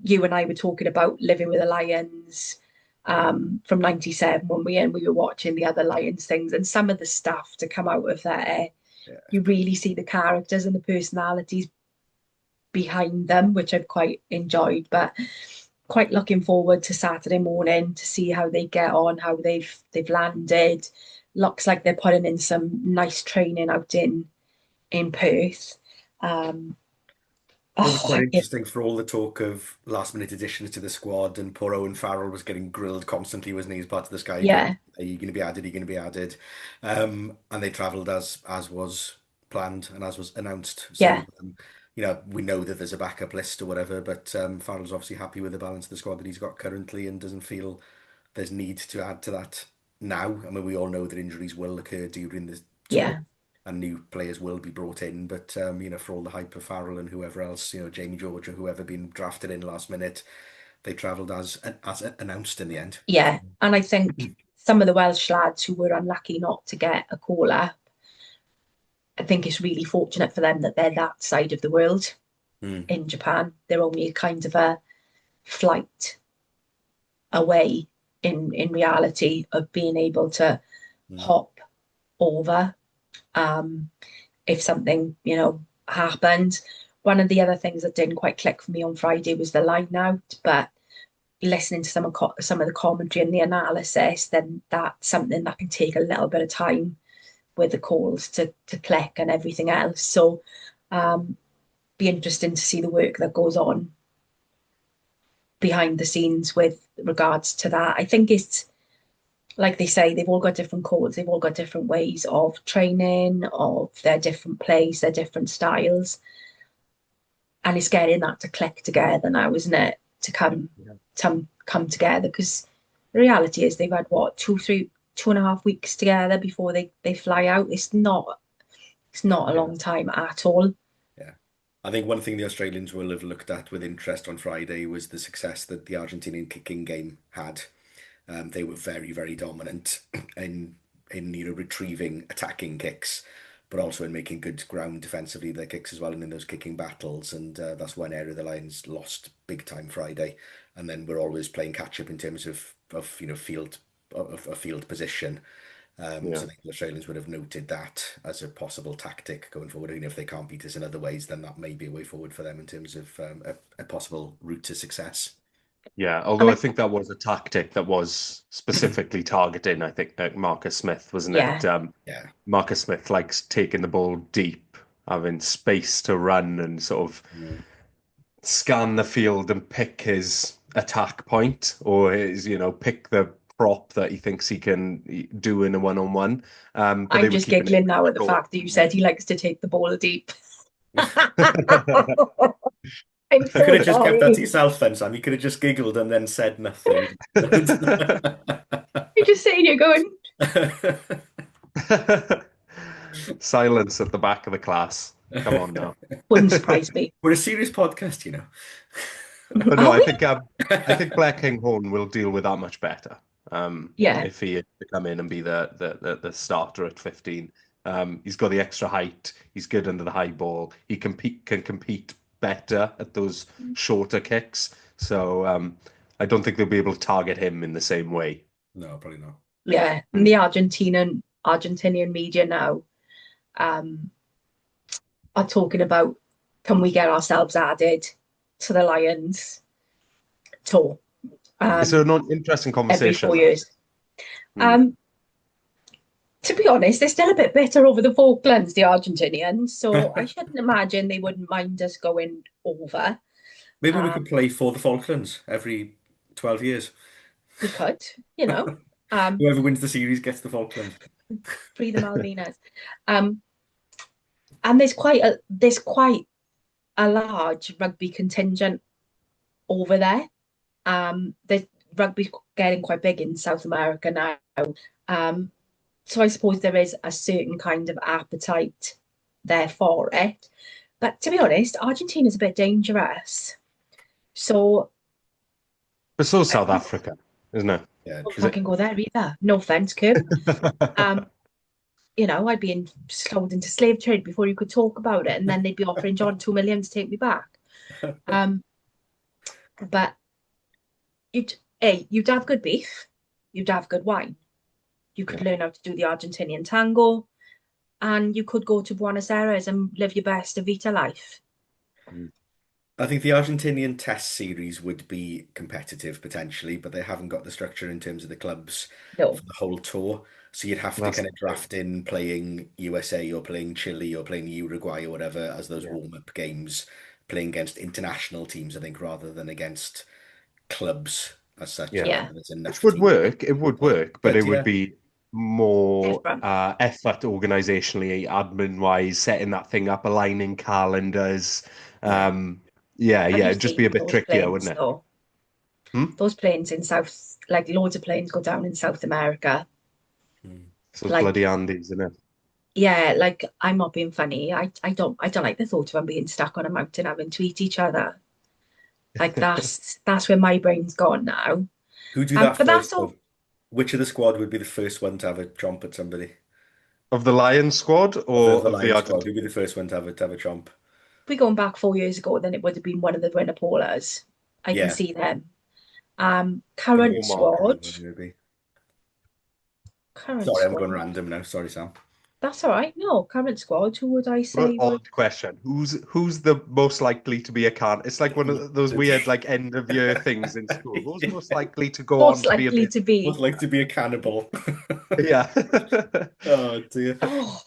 you and I were talking about living with the Lions from '97 when we were watching the other Lions things, and some of the stuff to come out of there, Yeah. you really see the characters and the personalities behind them, which I've quite enjoyed. But quite looking forward to Saturday morning to see how they get on, how they've landed. Looks like they're putting in some nice training out in Perth. It was quite It, interesting for all the talk of last minute additions to the squad, and poor Owen Farrell was getting grilled constantly, wasn't he? As part of the Sky Group, yeah, are you going to be added? Are you going to be added? And they travelled as was planned and as was announced. yeah, So we know that there's a backup list or whatever, but Farrell's obviously happy with the balance of the squad that he's got currently and doesn't feel there's need to add to that now. I mean, we all know that injuries will occur during the tour yeah, and new players will be brought in. But for all the hype of Farrell and whoever else, Jamie George or whoever been drafted in last minute, they travelled as announced in the end. yeah. And I think some of the Welsh lads who were unlucky not to get a call up, I think it's really fortunate for them that they're that side of the world Mm. in Japan. They're only kind of a flight away in reality of being able to Mm. hop over um, if something, happened. One of the other things that didn't quite click for me on Friday was the line out, but listening to some of the commentary and the analysis, then that's something that can take a little bit of time with the calls to click and everything else. So be interesting to see the work that goes on behind the scenes with regards to that. I think it's like they say, they've all got different codes, they've all got different ways of training, of their different plays, their different styles. And it's getting that to click together now, isn't it? To come together. Because the reality is they've had what, 2.5 weeks together before they fly out. It's not a Yeah. long time at all. Yeah. I think one thing the Australians will have looked at with interest on Friday was the success that the Argentinian kicking game had. They were very, very dominant in retrieving attacking kicks, but also in making good ground defensively their kicks as well, and in those kicking battles. And that's one area the Lions lost big time Friday. And then we're always playing catch up in terms of field position. So Yeah. I think the Australians would have noted that as a possible tactic going forward. And if they can't beat us in other ways, then that may be a way forward for them in terms of a possible route to success. Yeah, And although I think that was a tactic that was specifically targeting, I think, Marcus Smith, wasn't yeah, it? Yeah. Marcus Smith likes taking the ball deep, having space to run and sort of Mm. scan the field and pick his attack point or pick the prop that he thinks he can do in a one-on-one. But they I'm were just keeping it giggling now at the short. fact that you said he likes to take the ball deep. I'm I could so have just kept that to sorry. yourself then, Sam. You could have just giggled and then said nothing. You're just sitting here going, Silence at the back of the class. Come on now. wouldn't surprise me. We're a serious podcast. But no, Are I we? think Blair Kinghorn will deal with that much better. Yeah, If he is to come in and be the starter at 15. He's got the extra height. He's good under the high ball. He can compete better at those shorter kicks. So I don't think they'll be able to target him in the same way. No, probably not. yeah. And the Argentinian media now are talking about, can we get ourselves added to the Lions tour It's an interesting every conversation. 4 years? Mm. To be honest, they're still a bit bitter over the Falklands, the Argentinians. So I shouldn't imagine they wouldn't mind us going over. Maybe we Um, could play for the Falklands every 12 years. we could, you know, um, Whoever wins the series gets the Falklands. free the Malvinas. Um, and there's quite a large rugby contingent over there. The rugby's getting quite big in South America now. Um, so I suppose there is a certain kind of appetite there for it. But to be honest, Argentina's a bit dangerous. So But so is South Africa, isn't it? Yeah, don't Is it? fucking go there either. No offense, Kirk. Um, I'd be sold into slave trade before you could talk about it, and then they'd be offering John 2 million to take me back. Um, but you'd have good beef, you'd have good wine, you could learn how to do the Argentinian tango, and you could go to Buenos Aires and live your best Evita life. I think the Argentinian Test series would be competitive potentially, but they haven't got the structure in terms of the clubs No. for the whole tour. So you'd have to That's kind the of thing. draft in playing USA or playing Chile or playing Uruguay or whatever as those Yeah. warm-up games, playing against international teams, I think, rather than against clubs as such. I Yeah. don't Yeah. think there's Which enough would teams. work. It would work, but it But would yeah, be more Different. effort organizationally, admin-wise, setting that thing up, aligning calendars. yeah. Have Yeah, you it'd just be a seen bit those trickier, planes wouldn't it? though? Hmm? Those planes in South, like loads of planes go down in South America. Mm. It's those bloody Like, Andes, isn't it? yeah, like I'm not being funny. I don't like the thought of them being stuck on a mountain having to eat each other. Like that's where my brain's gone now. Who do that But first that's all. though? Which of the squad would be the first one to have a chomp at somebody? Of the Lions squad Of the, or the of the Lions squad, who'd be the Argentinian? first one to have a chomp? If we going back 4 years ago, then it would have been one of the winner Paulas. I can Yeah, see them. gonna Current go Mark squad. Irvine, maybe. Current Sorry, I'm going squad. random now. Sorry, Sam. That's all right. No, current squad. Who would I What an say would odd question. Who's the most likely to be a can? It's like one of those weird like end of year things in school. Who's most likely to go on most to be a likely bit? to Would be? like to be a cannibal. Yeah. Oh dear. Oh,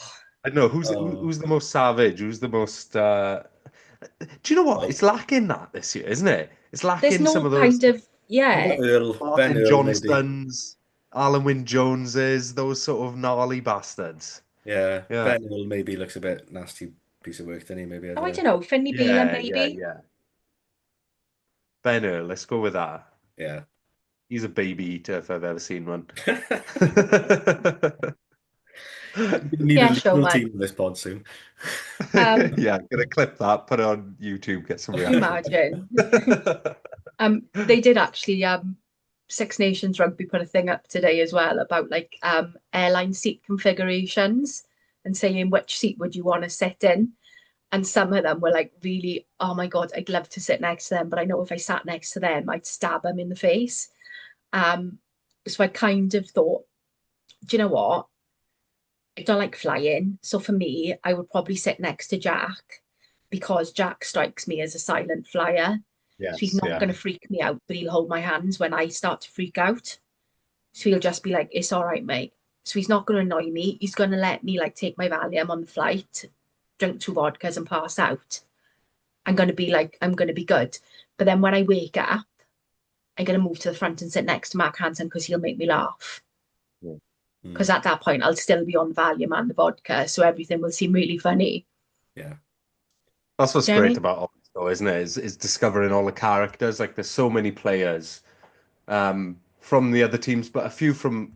I know who's Oh, the most savage? Who's the most? Do you know what? well, It's lacking that this year, isn't it? It's there's lacking some no of those kind of what yeah. about Earl? Ben Martin Earl, maybe. Johnstons, Alan Wynne Joneses, those sort of gnarly bastards. Yeah, Yeah. Ben Earl maybe looks a bit nasty piece of work, doesn't he? Maybe I Oh, don't I know. don't know. Finley Beeler, maybe. Yeah. Ben Earl, let's go with that. Yeah. He's a baby eater if I've ever seen one. We need a Yeah, legal showman. team in this pod soon. Um, Yeah, gonna clip that, put it on YouTube, get some can you reactions. imagine? They did actually Six Nations Rugby put a thing up today as well about like airline seat configurations and saying which seat would you want to sit in. And some of them were like really, oh my God, I'd love to sit next to them, but I know if I sat next to them, I'd stab them in the face. Um, so I kind of thought, do you know what? I don't like flying. So for me, I would probably sit next to Jack because Jack strikes me as a silent flyer. So he's Yes, not yeah. going to freak me out, but he'll hold my hands when I start to freak out. So he'll just be like, it's all right, mate. So he's not going to annoy me. He's going to let me like take my Valium on the flight, drink two vodkas and pass out. I'm going to be like, I'm going to be good. But then when I wake up, I'm going to move to the front and sit next to Mark Hansen because he'll make me laugh. Mm, Because at that point, I'll still be on the Valium and the vodka. So everything will seem really funny. yeah. That's what's Do you know what I great mean? about Oz, though, isn't it? Is discovering all the characters. Like there's so many players from the other teams, but a few from,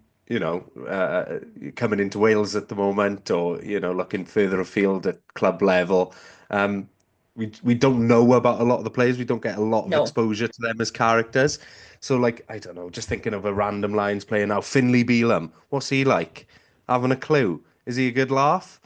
coming into Wales at the moment, or looking further afield at club level. Um, we don't know about a lot of the players. We don't get a lot of No. exposure to them as characters. So, like, I don't know, just thinking of a random Lions player now, Finley Bealham. What's he like? Having a clue? Is he a good laugh?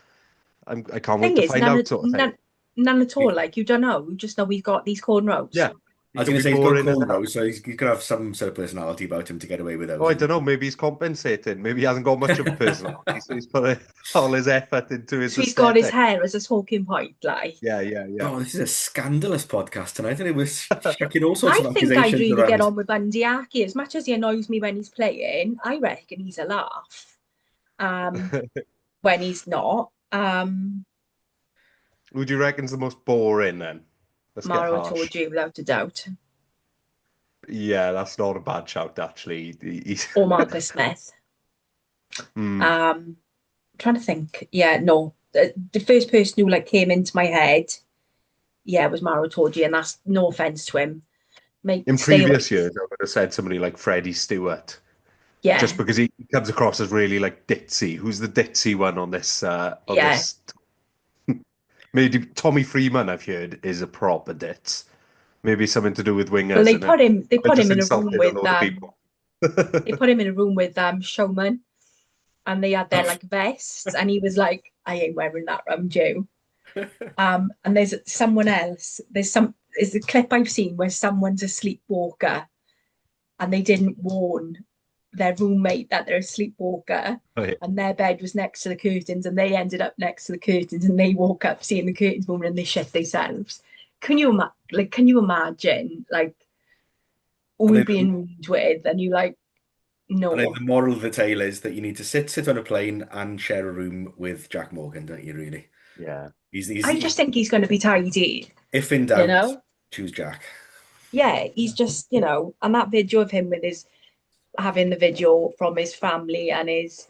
I can't wait Thing to is, find out, sort of thing. none at all. Like, you don't know. You just know we've got these cornrows. Yeah, I he was could going to be say he's got boring as hell. cornrows, so he's got to have some sort of personality about him to get away with Oh, those. I don't know. Maybe he's compensating. Maybe he hasn't got much of a personality, so he's put all his effort into his So he's got his aesthetic. hair as a talking point. Like, Yeah. Oh, this is a scandalous podcast tonight, and it was chucking all sorts I of think I'd accusations really get around. on with Bundy Aki. As much as he annoys me when he's playing, I reckon he's a laugh. Um, when he's not. Who do you reckon's the most boring then? Let's get Maro harsh. told you without a doubt. Yeah, that's not a bad shout, actually. He's Or Marcus Smith. Hmm. Trying to think. Yeah, no. The first person who like came into my head, yeah, was Maro Torji, and that's no offense to him. Mate, In stay away. previous years, I would have said somebody like Freddie Stewart, just Yeah, because he comes across as really like ditzy. Who's the ditzy one on this? On yeah. this, maybe Tommy Freeman, I've heard, is a proper ditz. Maybe something to do with Well, wingers, they isn't it? put him. They I put just him in a room insulted a with load of people. They put him in a room with Showman, and they had their like vests, and he was like, "I ain't wearing that round you." And there's someone else. There's a clip I've seen where someone's a sleepwalker, and they didn't warn their roommate that they're a sleepwalker, Oh, yeah. and their bed was next to the curtains, and they ended up next to the curtains, and they woke up seeing the curtains moving, and they shit themselves. can you imagine like I all think, being roomed with and you like I think no. the moral of the tale is that you need to sit on a plane and share a room with Jack Morgan, don't you, really? Yeah. He's I just think he's going to be tidy, if in you doubt, know? choose Jack. Yeah, he's just, and that video of him with his having the video from his family and his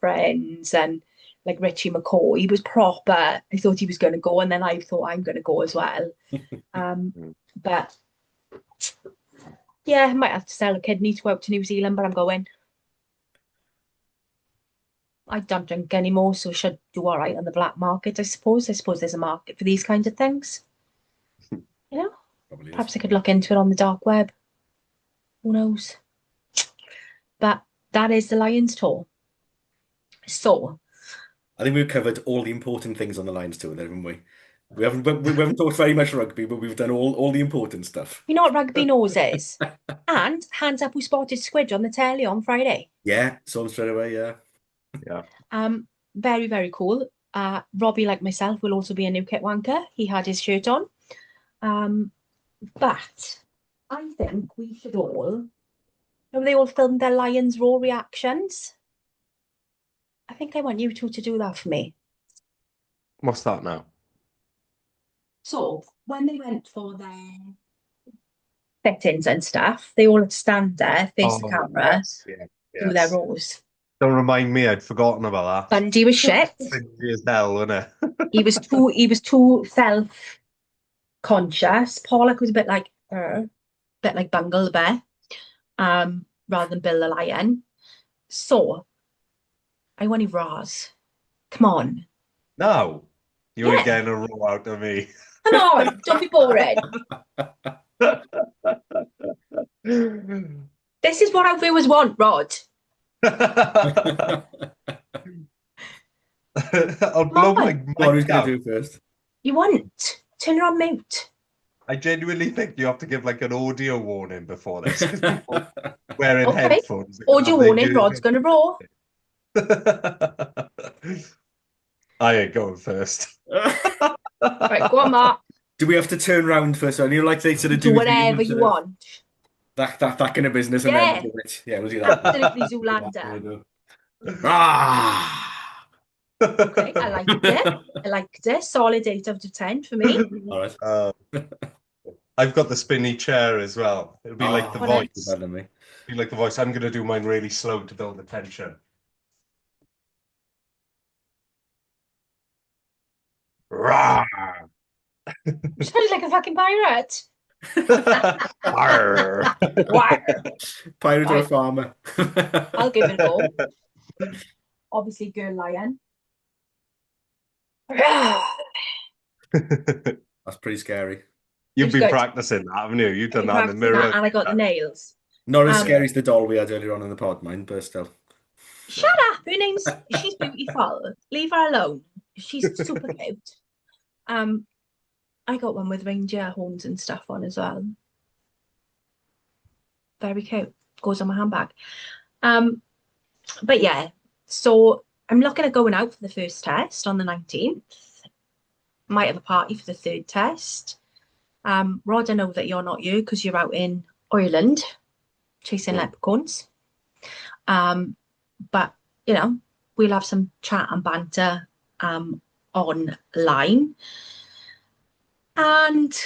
friends and like Richie McCaw, he was proper. I thought he was going to go, and then I thought I'm going to go as well. Um, Mm. but yeah, I might have to sell a kidney to go out to New Zealand, but I'm going. I don't drink anymore, so I should do all right on the black market, I suppose. I suppose there's a market for these kinds of things. You know, Probably is. perhaps I could look into it on the dark web. Who knows? But that is the Lions tour. So, I think we've covered all the important things on the Lions tour there, haven't we? We haven't talked very much rugby, but we've done all the important stuff. you know what rugby knows is? And hands up who spotted Squid on the telly on Friday. Yeah, saw him straight away, yeah. Yeah. Very, very cool. Robbie, like myself, will also be a new kit wanker. He had his shirt on. But I think we should all, they all filmed their Lions Raw reactions. I think I want you two to do that for me. What's that now? So when they went for their fittings and stuff, they all had to stand there, face the camera, yes, yeah, do their yes. rows. Don't remind me, I'd forgotten about that. Bundy was shit. Cringy as hell, wasn't it? He was too self-conscious. Pollock was a bit like Bungle the bear, rather than Bill the lion. So I want you Raz. Come on. No, you Yeah. ain't getting a roll out of me. Come on, don't be boring. This is what our viewers want, Rod. I'll blow my Come on, who's mic going out. to do first? You want. Turn her on mute. I genuinely think you have to give like an audio warning before this. 'Cause people wearing Okay. headphones. Audio warning, Rod's going to roar. I ain't going first. Right, go on, Mark. Do we have to turn round first? You know, like they sort of Do do whatever you want. that kind of business, and Yeah. then do it. Yeah, we'll do that. Absolutely Zoolander. Ah! Okay, I liked it. I liked it. Solid 8 out of 10 for me. All right. I've got the spinny chair as well. It'll be like the What voice. Better than me. Be like the voice. I'm going to do mine really slow to build the tension. Rah! Sounds like a fucking pirate. Arr. Wow. Pirate or a Right. farmer? I'll give it a go. Obviously, girl lion. That's pretty scary. You've It's been good. practicing that, haven't you? You've done Been that in the practicing mirror. that, and I got the nails. Not as scary as the doll we had earlier on in the pod, mind, but still. Shut up. She's beautiful. Leave her alone. She's super cute. I got one with reindeer horns and stuff on as well. Very cute. Goes on my handbag. But yeah, so I'm looking at going out for the first test on the 19th. Might have a party for the third test. Rod, I know that you're not you because you're out in Ireland chasing leprechauns. But we'll have some chat and banter online. And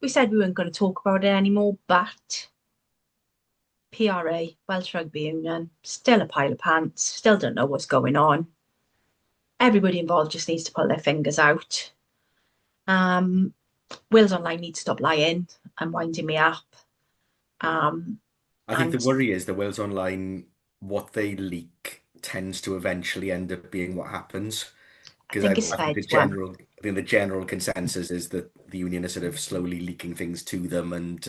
we said we weren't going to talk about it anymore, but PRA, Welsh Rugby Union, still a pile of pants, still don't know what's going on. Everybody involved just needs to pull their fingers out. Wales Online needs to stop lying and winding me up. I think And- the worry is the Wales Online, what they leak tends to eventually end up being what happens. Because think it's I think fed one. the general consensus is that the union are sort of slowly leaking things to them and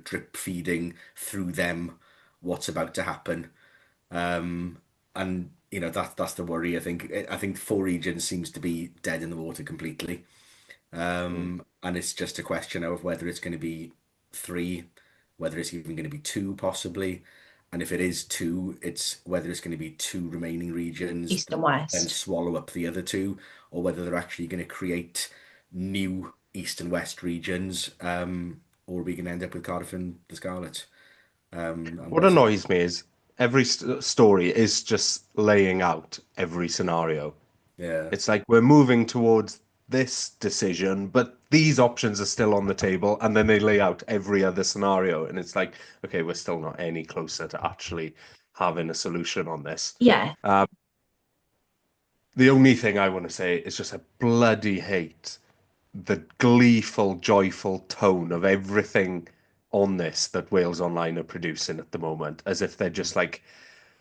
drip feeding through them what's about to happen. And that's the worry. I think 4 regions seems to be dead in the water completely. And it's just a question of whether it's going to be 3, whether it's even going to be 2 possibly. And if it is 2, it's whether it's going to be 2 remaining regions East and and West. swallow up the other 2, or whether they're actually going to create new East and West regions, or are we going to end up with Cardiff and the Scarlets? And What annoys me is every story is just laying out every scenario. yeah, It's like we're moving towards this decision, but these options are still on the table, and then they lay out every other scenario, and it's like, okay, we're still not any closer to actually having a solution on this. Yeah, The only thing I want to say is just I bloody hate the gleeful, joyful tone of everything on this that Wales Online are producing at the moment, as if they're just like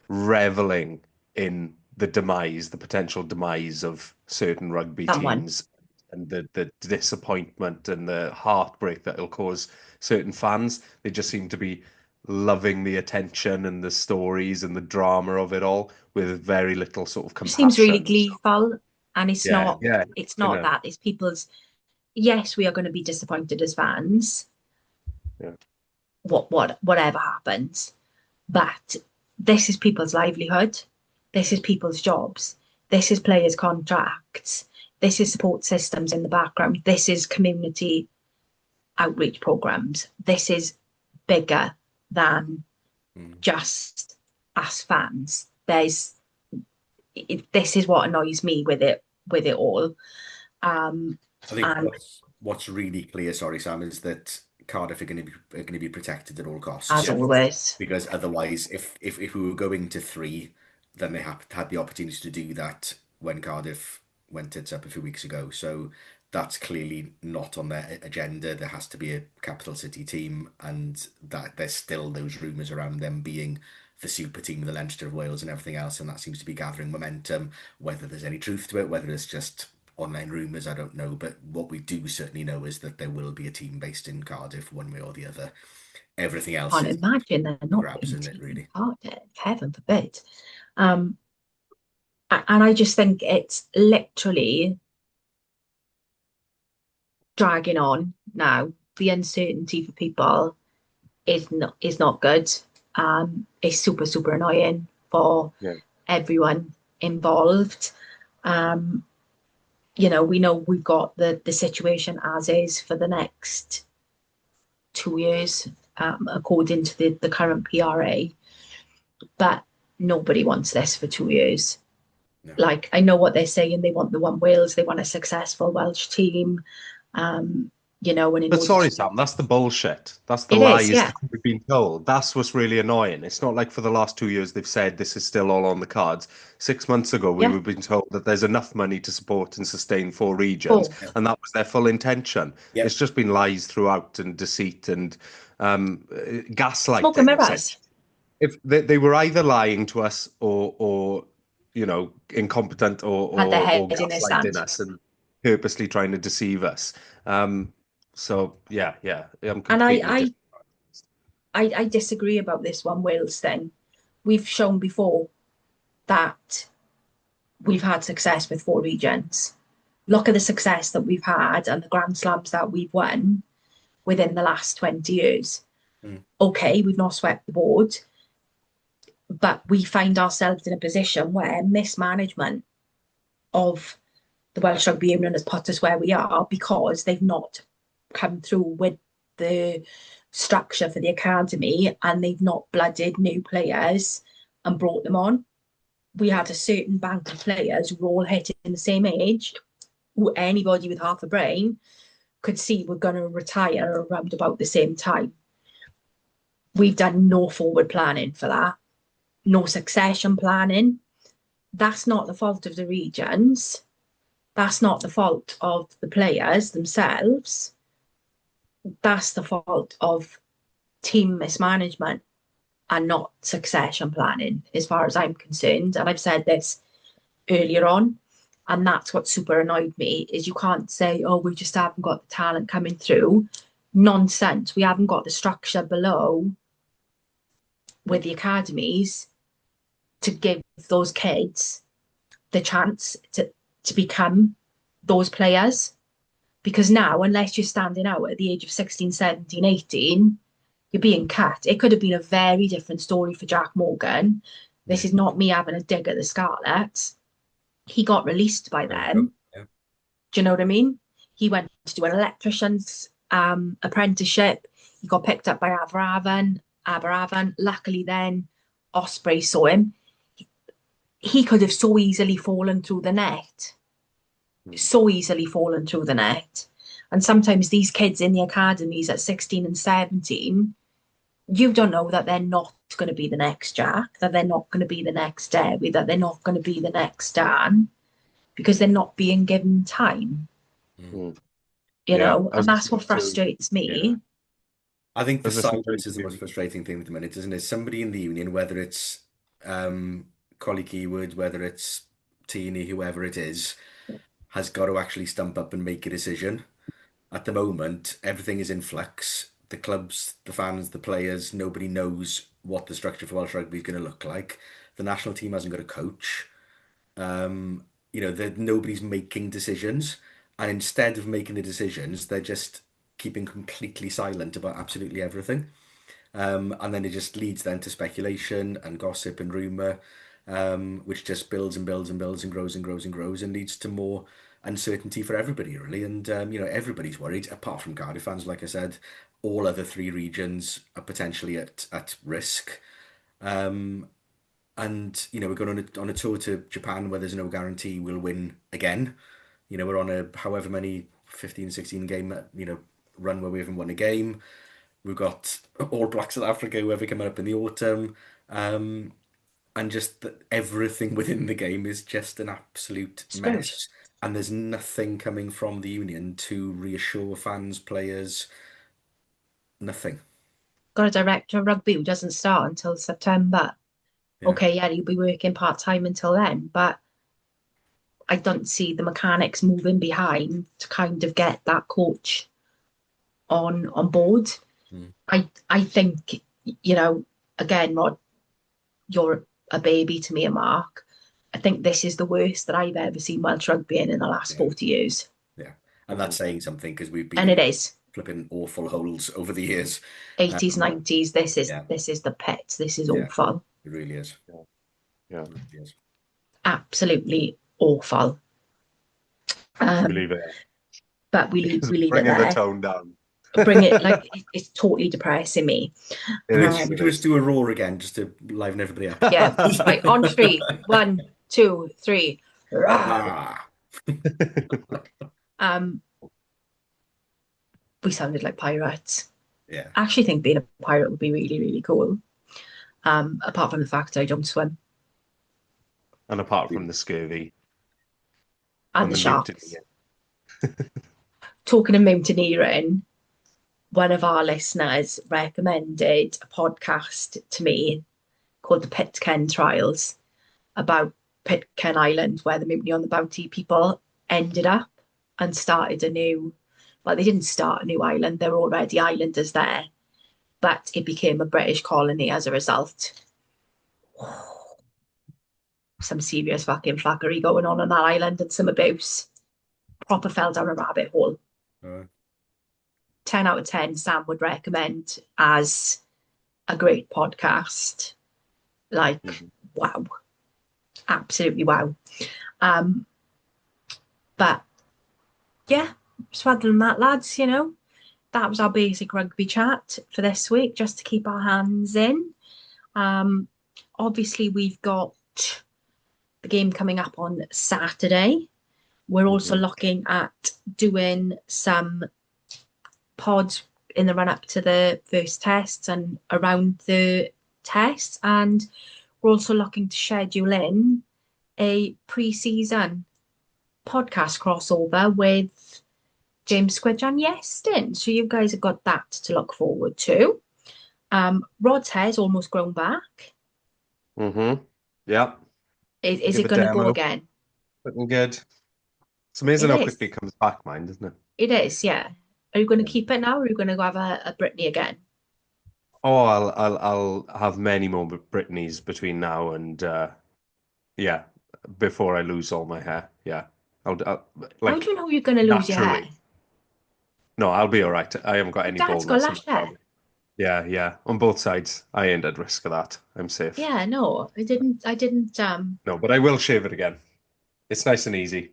reveling in the demise, the potential demise of certain rugby someone. teams, and the disappointment and the heartbreak that it'll cause certain fans. They just seem to be loving the attention and the stories and the drama of it all with very little sort of It seems really compassion. gleeful, and it's Yeah, not. yeah, It's you not know, that. It's people's. Yes, we are going to be disappointed as fans. yeah. Whatever happens, but this is people's livelihood. This is people's jobs. This is players' contracts. This is support systems in the background. This is community outreach programs. This is bigger than mm. just us fans. This is what annoys me with it all. Um, I think and what's really clear, sorry, Sam, is that Cardiff are going to be protected at all as costs. Yeah. always, Because otherwise, if we were going to three, then they had the opportunity to do that when Cardiff went tits up a few weeks ago. So that's clearly not on their agenda. There has to be a capital city team, and that there's still those rumours around them being the super team of the Leinster of Wales and everything else, and that seems to be gathering momentum. Whether there's any truth to it, whether it's just online rumours, I don't know. But what we do certainly know is that there will be a team based in Cardiff one way or the other. Everything else can't is imagine there not grabs, being a isn't it, team in really? Cardiff. Heaven forbid. Um, and I just think it's literally dragging on now. The uncertainty for people is not good. It's super annoying for Yeah. everyone involved. Um, we know we've got the situation as is for the next 2 years, according to the current PRA, but nobody wants this for 2 years. No. Like, I know what they're saying. They want the One Wales. They want a successful Welsh team. Um, and in But order sorry, to do Sam, that's the bullshit. That's the it is, lies yeah, that we've been told. That's what's really annoying. It's not like for the last 2 years they've said this is still all on the cards. 6 months ago, we yeah, were being told that there's enough money to support and sustain 4 regions, four, Yep. and that was their full intention. It's Yep. just been lies throughout and deceit and smoke and gaslighting, mirrors. essentially. If they were either lying to us or incompetent Had their or head in the gaslighting sand. us and purposely trying to deceive us. So yeah, I'm And I, completely I, I disagree about this One Wales thing. We've shown before that we've had success with 4 regions. Look at the success that we've had and the Grand Slams that we've won within the last 20 years. Mm. Okay, we've not swept the board, but we find ourselves in a position where mismanagement of the Welsh Rugby Union has put us where we are because they've not come through with the structure for the academy, and they've not blooded new players and brought them on. We had a certain bank of players who were all hitting the same age, who anybody with half a brain could see were going to retire around about the same time. We've done no forward planning for that, no succession planning. That's not the fault of the regions. That's not the fault of the players themselves. That's the fault of team mismanagement and not succession planning, as far as I'm concerned. And I've said this earlier on, and that's what super annoyed me, is you can't say, oh, we just haven't got the talent coming through. Nonsense. We haven't got the structure below with the academies to give those kids the chance to become those players. Because now, unless you're standing out at the age of 16, 17, 18, you're being cut. It could have been a very different story for Jack Morgan. This Yeah. is not me having a dig at the Scarlets. He got released by There you go. them. Yeah. Do you know what I mean? He went to do an electrician's apprenticeship. He got picked up by Aberafan. Luckily, then Ospreys saw him. He could have so easily fallen through the net, so easily fallen through the net. And sometimes these kids in the academies at 16 and 17, you don't know that they're not going to be the next Jack, that they're not going to be the next Debbie, that they're not going to be the next Dan, because they're not being given time. Mm. You Yeah, know, I and was that's what listening to frustrates Yeah. me. I think I the was listening to an silence is the most interview. frustrating thing at the minute, isn't it? Somebody in the union, whether it's Collie Keywood, whether it's Teeny, whoever it is, has got to actually stump up and make a decision. At the moment, everything is in flux. The clubs, the fans, the players, nobody knows what the structure for Welsh Rugby is going to look like. The national team hasn't got a coach. Nobody's making decisions, and instead of making the decisions, they're just keeping completely silent about absolutely everything. And then it just leads then to speculation and gossip and rumor, which just builds and builds and builds and grows and grows and grows and leads to more uncertainty for everybody, really. And everybody's worried, apart from Cardiff fans. Like I said, all other three regions are potentially at risk. And we're going on a tour to Japan where there's no guarantee we'll win again. We're on a however many 15, 16 game run where we haven't won a game. We've got All Black South Africa, whoever coming up in the autumn. And just that everything within the game is just an absolute Screwed. mess. And there's nothing coming from the union to reassure fans, players, nothing. Got a director of rugby who doesn't start until September. Yeah. Okay, yeah, you'll be working part time until then, but I don't see the mechanics moving behind to kind of get that coach on board. Mm. I think, you know, again, Rod, you're a baby to me and Mark. I think this is the worst that I've ever seen Welsh rugby in the last Yeah. 40 years. Yeah. And that's saying something because we've been And in it is flipping awful holes over the years. 80s, Um, 90s. This is yeah. this is the pits. This is Yeah. awful. It really is. Yeah, It really is. Absolutely awful. we Um, leave it but because we leave it bringing the there. tone down. Bring it like it's totally depressing me. It is. Would It you just is. do a roar again just to liven everybody up? Yeah. Right, on three. One, two, three. Rah! Ah. Um, we sounded like pirates. Yeah. I actually think being a pirate would be really, really cool. Apart from the fact I don't swim And apart from the scurvy and and the the sharks. mutiny. Talking of mountaineering, one of our listeners recommended a podcast to me called the Pitcairn Trials about Pitcairn Island, where the Mutiny on the Bounty people ended up and started a new, well, they didn't start a new island, there were already islanders there, but it became a British colony as a result. Some serious fucking fuckery going on that island and some abuse. Proper fell down a rabbit hole. Uh, 10 out of 10, Sam would recommend as a great podcast. Like, wow. Absolutely wow. But yeah, just other than that, lads, that was our basic rugby chat for this week, just to keep our hands in. Obviously, we've got the game coming up on Saturday. We're also looking at doing some pods in the run up to the first tests and around the tests. And we're also looking to schedule in a pre-season podcast crossover with James Squidge and Yeston. So you guys have got that to look forward to. Rod's hair's almost grown back. Yeah. Is Give it a going to go demo. again? Looking good. It's amazing It how is. quickly it comes back, mind, isn't it? It is, yeah. Are you going to Yeah. keep it now, or are you going to go have a Brittany again? Oh, I'll have many more Britneys between now and yeah, before I lose all my hair. Yeah, I'll How like do you know you're going to lose your hair? naturally. No, I'll be all right. I haven't got Your any dad's got baldness in lush my hair. family. Yeah, yeah. On both sides, I ain't at risk of that. I'm safe. Yeah, no, I didn't. No, but I will shave it again. It's nice and easy.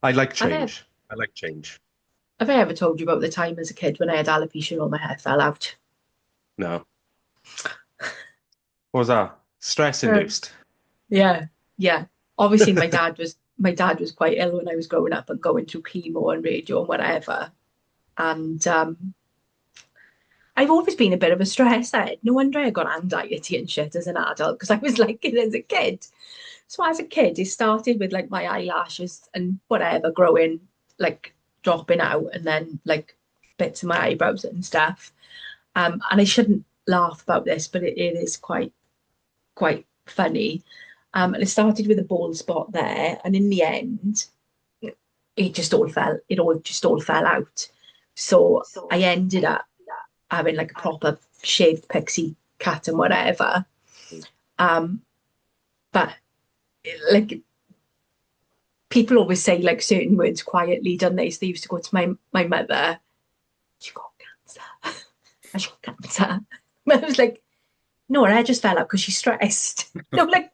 I like I know change. I like change. Have I ever told you about the time as a kid when I had alopecia and all my hair fell out? No. What was that? Stress Uh, induced. yeah, yeah. Obviously, my dad was quite ill when I was growing up and going through chemo and radio and whatever. And I've always been a bit of a stress head. No wonder I got anxiety and shit as an adult because I was like it as a kid. So as a kid, it started with like my eyelashes and whatever growing, like dropping out, and then like bits of my eyebrows and stuff. And I shouldn't laugh about this, but it is quite funny. And it started with a bald spot there, and in the end, it all just all fell out. So I ended up having like a proper shaved pixie cut and whatever. Um, but like people always say like certain words quietly, don't they? So they used to go to my mother, "You got cancer." "She got cancer." My mother was like, "No, her hair just fell out because she's stressed." No, like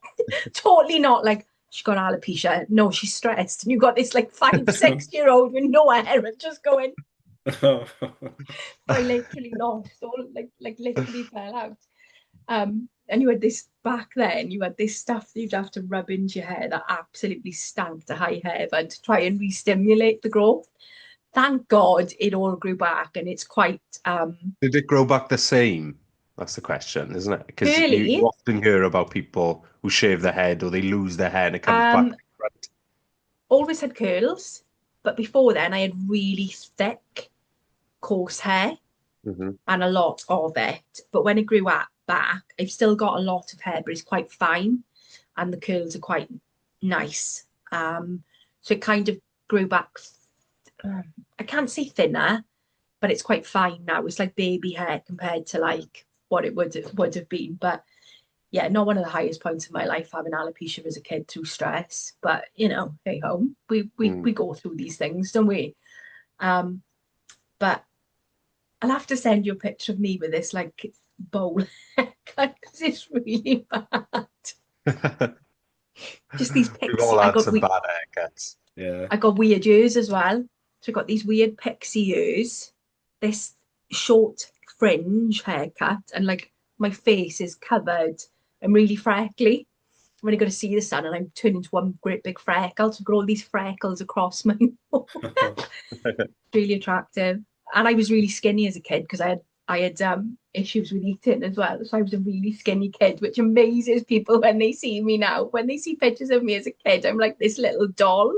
totally not like she got alopecia. No, she's stressed. And you got this like 5, 6 year old with no hair and just going, I literally lost all like literally fell out. And you had this back then, you had this stuff that you'd have to rub into your hair that absolutely stank to high heaven to try and re-stimulate the growth. Thank God it all grew back and it's quite Did it grow back the same? That's the question, isn't it? Because you curly. often hear about people who shave their head or they lose their hair and it comes back. Um, Always had curls, but before then I had really thick, coarse hair Hmm. and a lot of it. But when it grew up back, I've still got a lot of hair, but it's quite fine, and the curls are quite nice. So it kind of grew back. I can't say thinner, but it's quite fine now. It's like baby hair compared to like what it would have been. But yeah, not one of the highest points of my life having alopecia as a kid through stress. But hey ho, we Mm. go through these things, don't we? Um, but I'll have to send you a picture of me with this like bowl haircut because it's really bad. Just these We've all pixie. I had got some we bad haircuts. Yeah. I got weird ears as well. So I got these weird pixie ears, this short fringe haircut, and like my face is covered. I'm really freckly. I'm really going to see the sun, and I'm turning into one great big freckle. So I've got all these freckles across my nose. Really attractive. And I was really skinny as a kid because I had issues with eating as well. So I was a really skinny kid, which amazes people when they see me now. When they see pictures of me as a kid, I'm like this little doll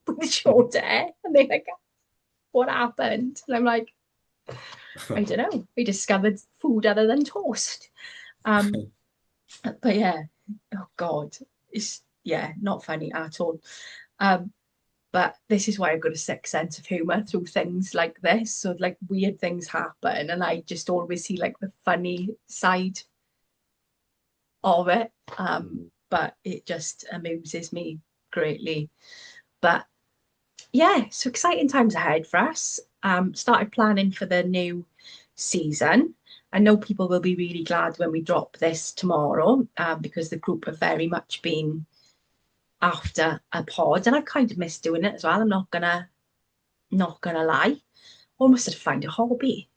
with short hair. And they're like, what happened? And I'm like, I don't know. We discovered food other than toast. Um, but yeah, oh God, it's not funny at all. Um, but this is why I've got a sick sense of humor through things like this. So like weird things happen, and I just always see like the funny side of it. But it just amuses me greatly. But yeah, so exciting times ahead for us. Started planning for the new season. I know people will be really glad when we drop this tomorrow, because the group have very much been after a pod, and I've kind of missed doing it as well. I'm not gonna lie. Almost had to find a hobby.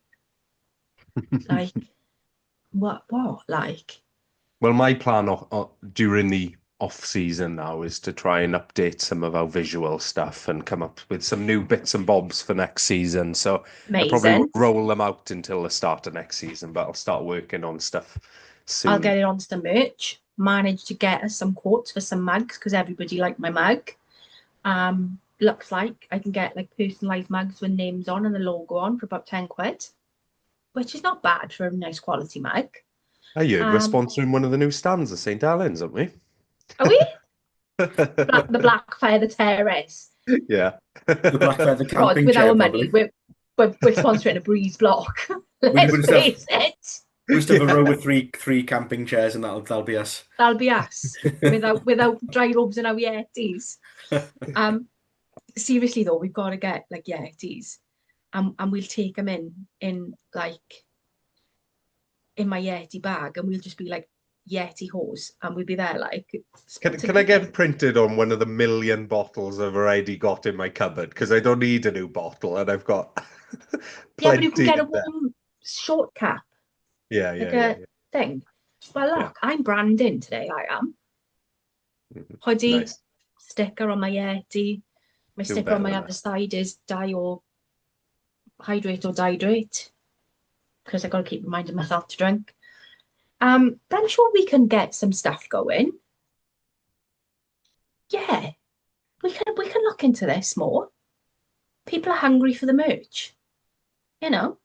Like what? Like Well, my plan during the off season now is to try and update some of our visual stuff and come up with some new bits and bobs for next season. So I probably won't amazing. roll them out until the start of next season, but I'll start working on stuff I'll soon. get it onto the merch. Managed to get us some quotes for some mugs because everybody liked my mug. Looks like I can get like personalised mugs with names on and the logo on for about 10 quid, which is not bad for a nice quality mug. I heard we're Um, sponsoring one of the new stands at St. Helens, aren't we? are we? The Black Feather Terrace. Yeah. The black feather God, camping with chair, our money, probably. we're sponsoring a breeze block. We Let's just have face it. we just have a row with three camping chairs, and that'll be us. That'll be us without dry robes and our Yetis. Um, Seriously though, we've got to get like Yetis, and we'll take them in like in my Yeti bag, and we'll just be like Yeti hose, and we'd be there like. Can I get it printed on one of the million bottles I've already got in my cupboard? Because I don't need a new bottle, and I've got Yeah, but you can plenty get a in there. warm short cap, Yeah, like yeah, yeah, a thing. Well, yeah. look, I'm branding today. I am hoodie, Nice. sticker on my Yeti. My Doing sticker on better my than other that. side is die or hydrate or dehydrate, because I got to keep reminding myself to drink. But I'm sure we can get some stuff going. Yeah, we can look into this more. People are hungry for the merch, you know.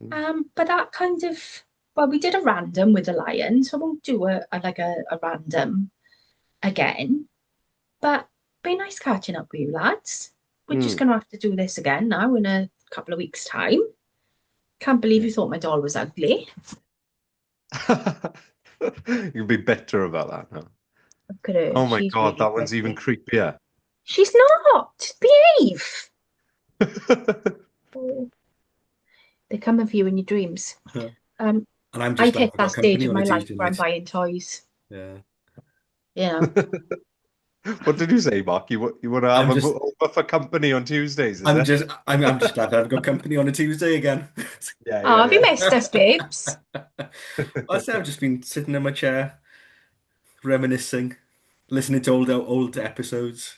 But that kind of, well, we did a random with the Lions, so I won't do a random again. But be nice catching up with you lads. We're just Mm. gonna have to do this again now in a couple of weeks' time. Can't believe Yeah. you thought my doll was ugly. You'd be bitter about that now. Look at her, Oh my she's God, really that one's even pretty. creepier. She's not. Behave. Oh, they're coming for you in your dreams. And Um, I'm I just glad hit I've that got stage company of on a my life Tuesday where I'm night. buying toys. Yeah. You know, What did you say, Mark? You want to have I'm a just over for company on Tuesdays, is I'm it? just I'm just glad that I've got company on a Tuesday again. Yeah, oh, have you yeah, missed us, babes? I say I've just been sitting in my chair, reminiscing, listening to old episodes.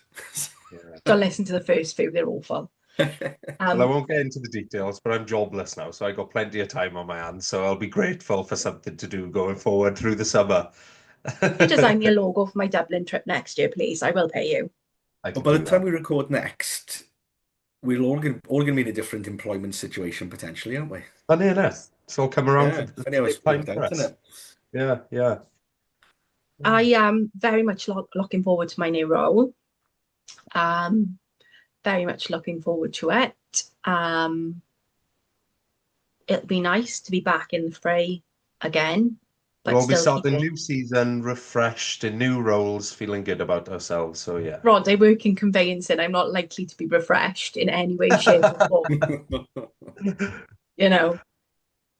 yeah. Don't listen to the first few; they're awful. Well, I Um, won't get into the details, but I'm jobless now, so I got plenty of time on my hands. So I'll be grateful for something to do going forward through the summer. if you design me a logo for my Dublin trip next year, please, I will pay you. I Well, can by the do time that. we record next, we're all gonna be in a different employment situation potentially, aren't we? Funny enough, it's all come around for Yeah, the funny how same it's time worked for out, isn't us. it? Yeah, yeah. I am very much looking forward to my new role. Um, very much looking forward to it. Um, it'll be nice to be back in the fray again, We'll but all be still starting a keeping. new season, refreshed in new roles, feeling good about ourselves. So yeah. Rod, I work in conveyancing. I'm not likely to be refreshed in any way, shape, or form. You know,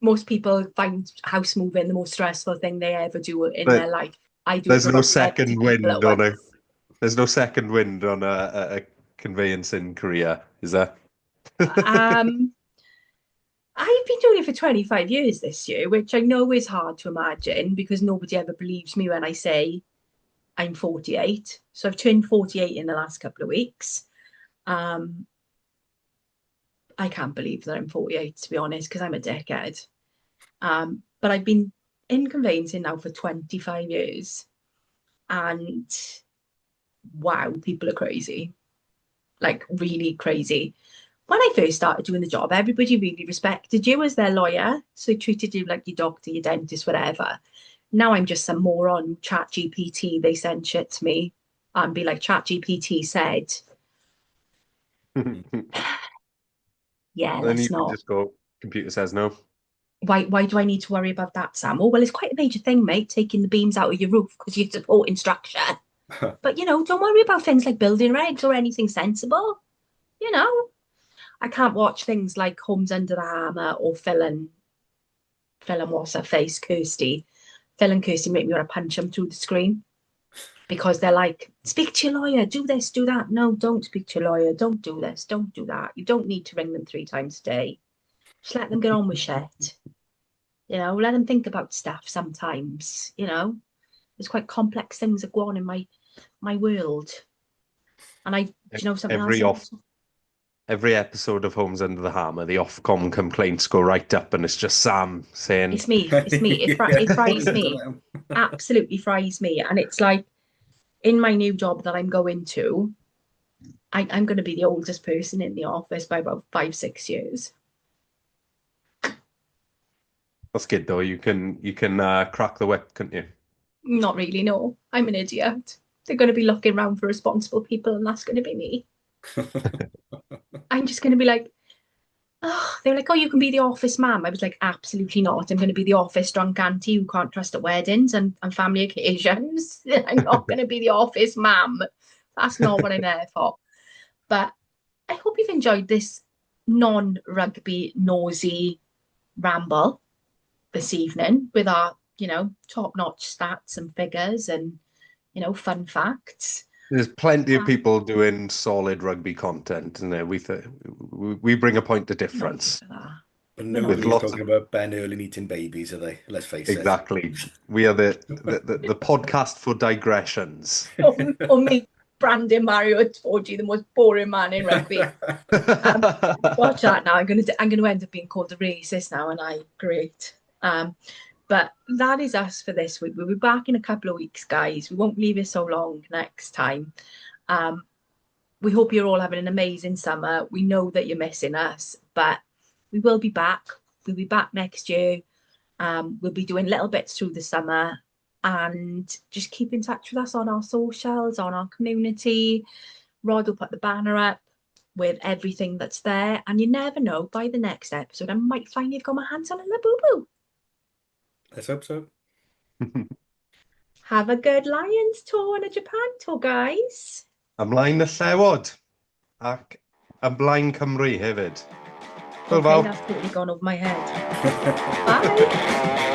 most people find house moving the most stressful thing they ever do in But their life. I do it there's for no about 70 second people at wind on a once. there's no second wind on a conveyancing career, is there? Um, I've been doing it for 25 years this year, which I know is hard to imagine because nobody ever believes me when I say I'm 48. So I've turned 48 in the last couple of weeks. Um, I can't believe that I'm 48, to be honest, because I'm a dickhead. But I've been in conveyancing now for 25 years. And wow, people are crazy, like really crazy. When I first started doing the job, everybody really respected you as their lawyer. So they treated you like your doctor, your dentist, whatever. Now I'm just some moron, chat GPT, they send shit to me and be like, chat GPT said, yeah, Then let's you can not. just go, computer says no. Why do I need to worry about that, Sam? Oh, well, it's quite a major thing, mate, taking the beams out of your roof because you're supporting structure. But, don't worry about things like building regs or anything sensible. You know, I can't watch things like Homes Under the Hammer or Phil and what's her face, Kirsty. Phil and Kirsty make me want to punch them through the screen because they're like, speak to your lawyer, do this, do that. No, don't speak to your lawyer, don't do this, don't do that. You don't need to ring them 3 times a day. Just let them get on with shit. Let them think about stuff sometimes. There's quite complex things that go on in my world. And something else? Every off every episode of Homes Under the Hammer, the Ofcom complaints go right up, and it's just Sam saying, It's me. It's me. It Yeah, fries one of me. them. Absolutely fries me. And it's like in my new job that I'm going to, I'm going to be the oldest person in the office by about 5, 6 years. "That's good though. You can crack the whip, can't you?" Not really, no. I'm an idiot. They're going to be looking around for responsible people, and that's going to be me. I'm just going to be like, oh, they were like, oh, you can be the office mum. I was like, absolutely not. I'm going to be the office drunk auntie who can't trust at weddings and family occasions. I'm not going to be the office mum. That's not what I'm there for. But I hope you've enjoyed this non-rugby nosy ramble this evening with our top-notch stats and figures and, fun facts. There's plenty of people doing solid rugby content, and we bring a point of difference. But We're not nobody's lots talking about Ben Early eating babies, are they? Let's face it. Exactly. We are the podcast for digressions. or me branding Mario Torgi the most boring man in rugby. Watch that now. I'm gonna end up being called a racist now, and great. But that is us for this week. We'll be back in a couple of weeks, guys. We won't leave it so long next time. We hope you're all having an amazing summer. We know that you're missing us, but we will be back. We'll be back next year. We'll be doing little bits through the summer, and just keep in touch with us on our socials, on our community. Rod will put the banner up with everything that's there, and you never know, by the next episode I might find you've got my hands on a boo-boo. Let's hope so. Have a good Lions tour and a Japan tour, guys. Ymlaen y llewod ac ymlaen Cymru hefyd. Okay, that's totally gone over my head. Bye.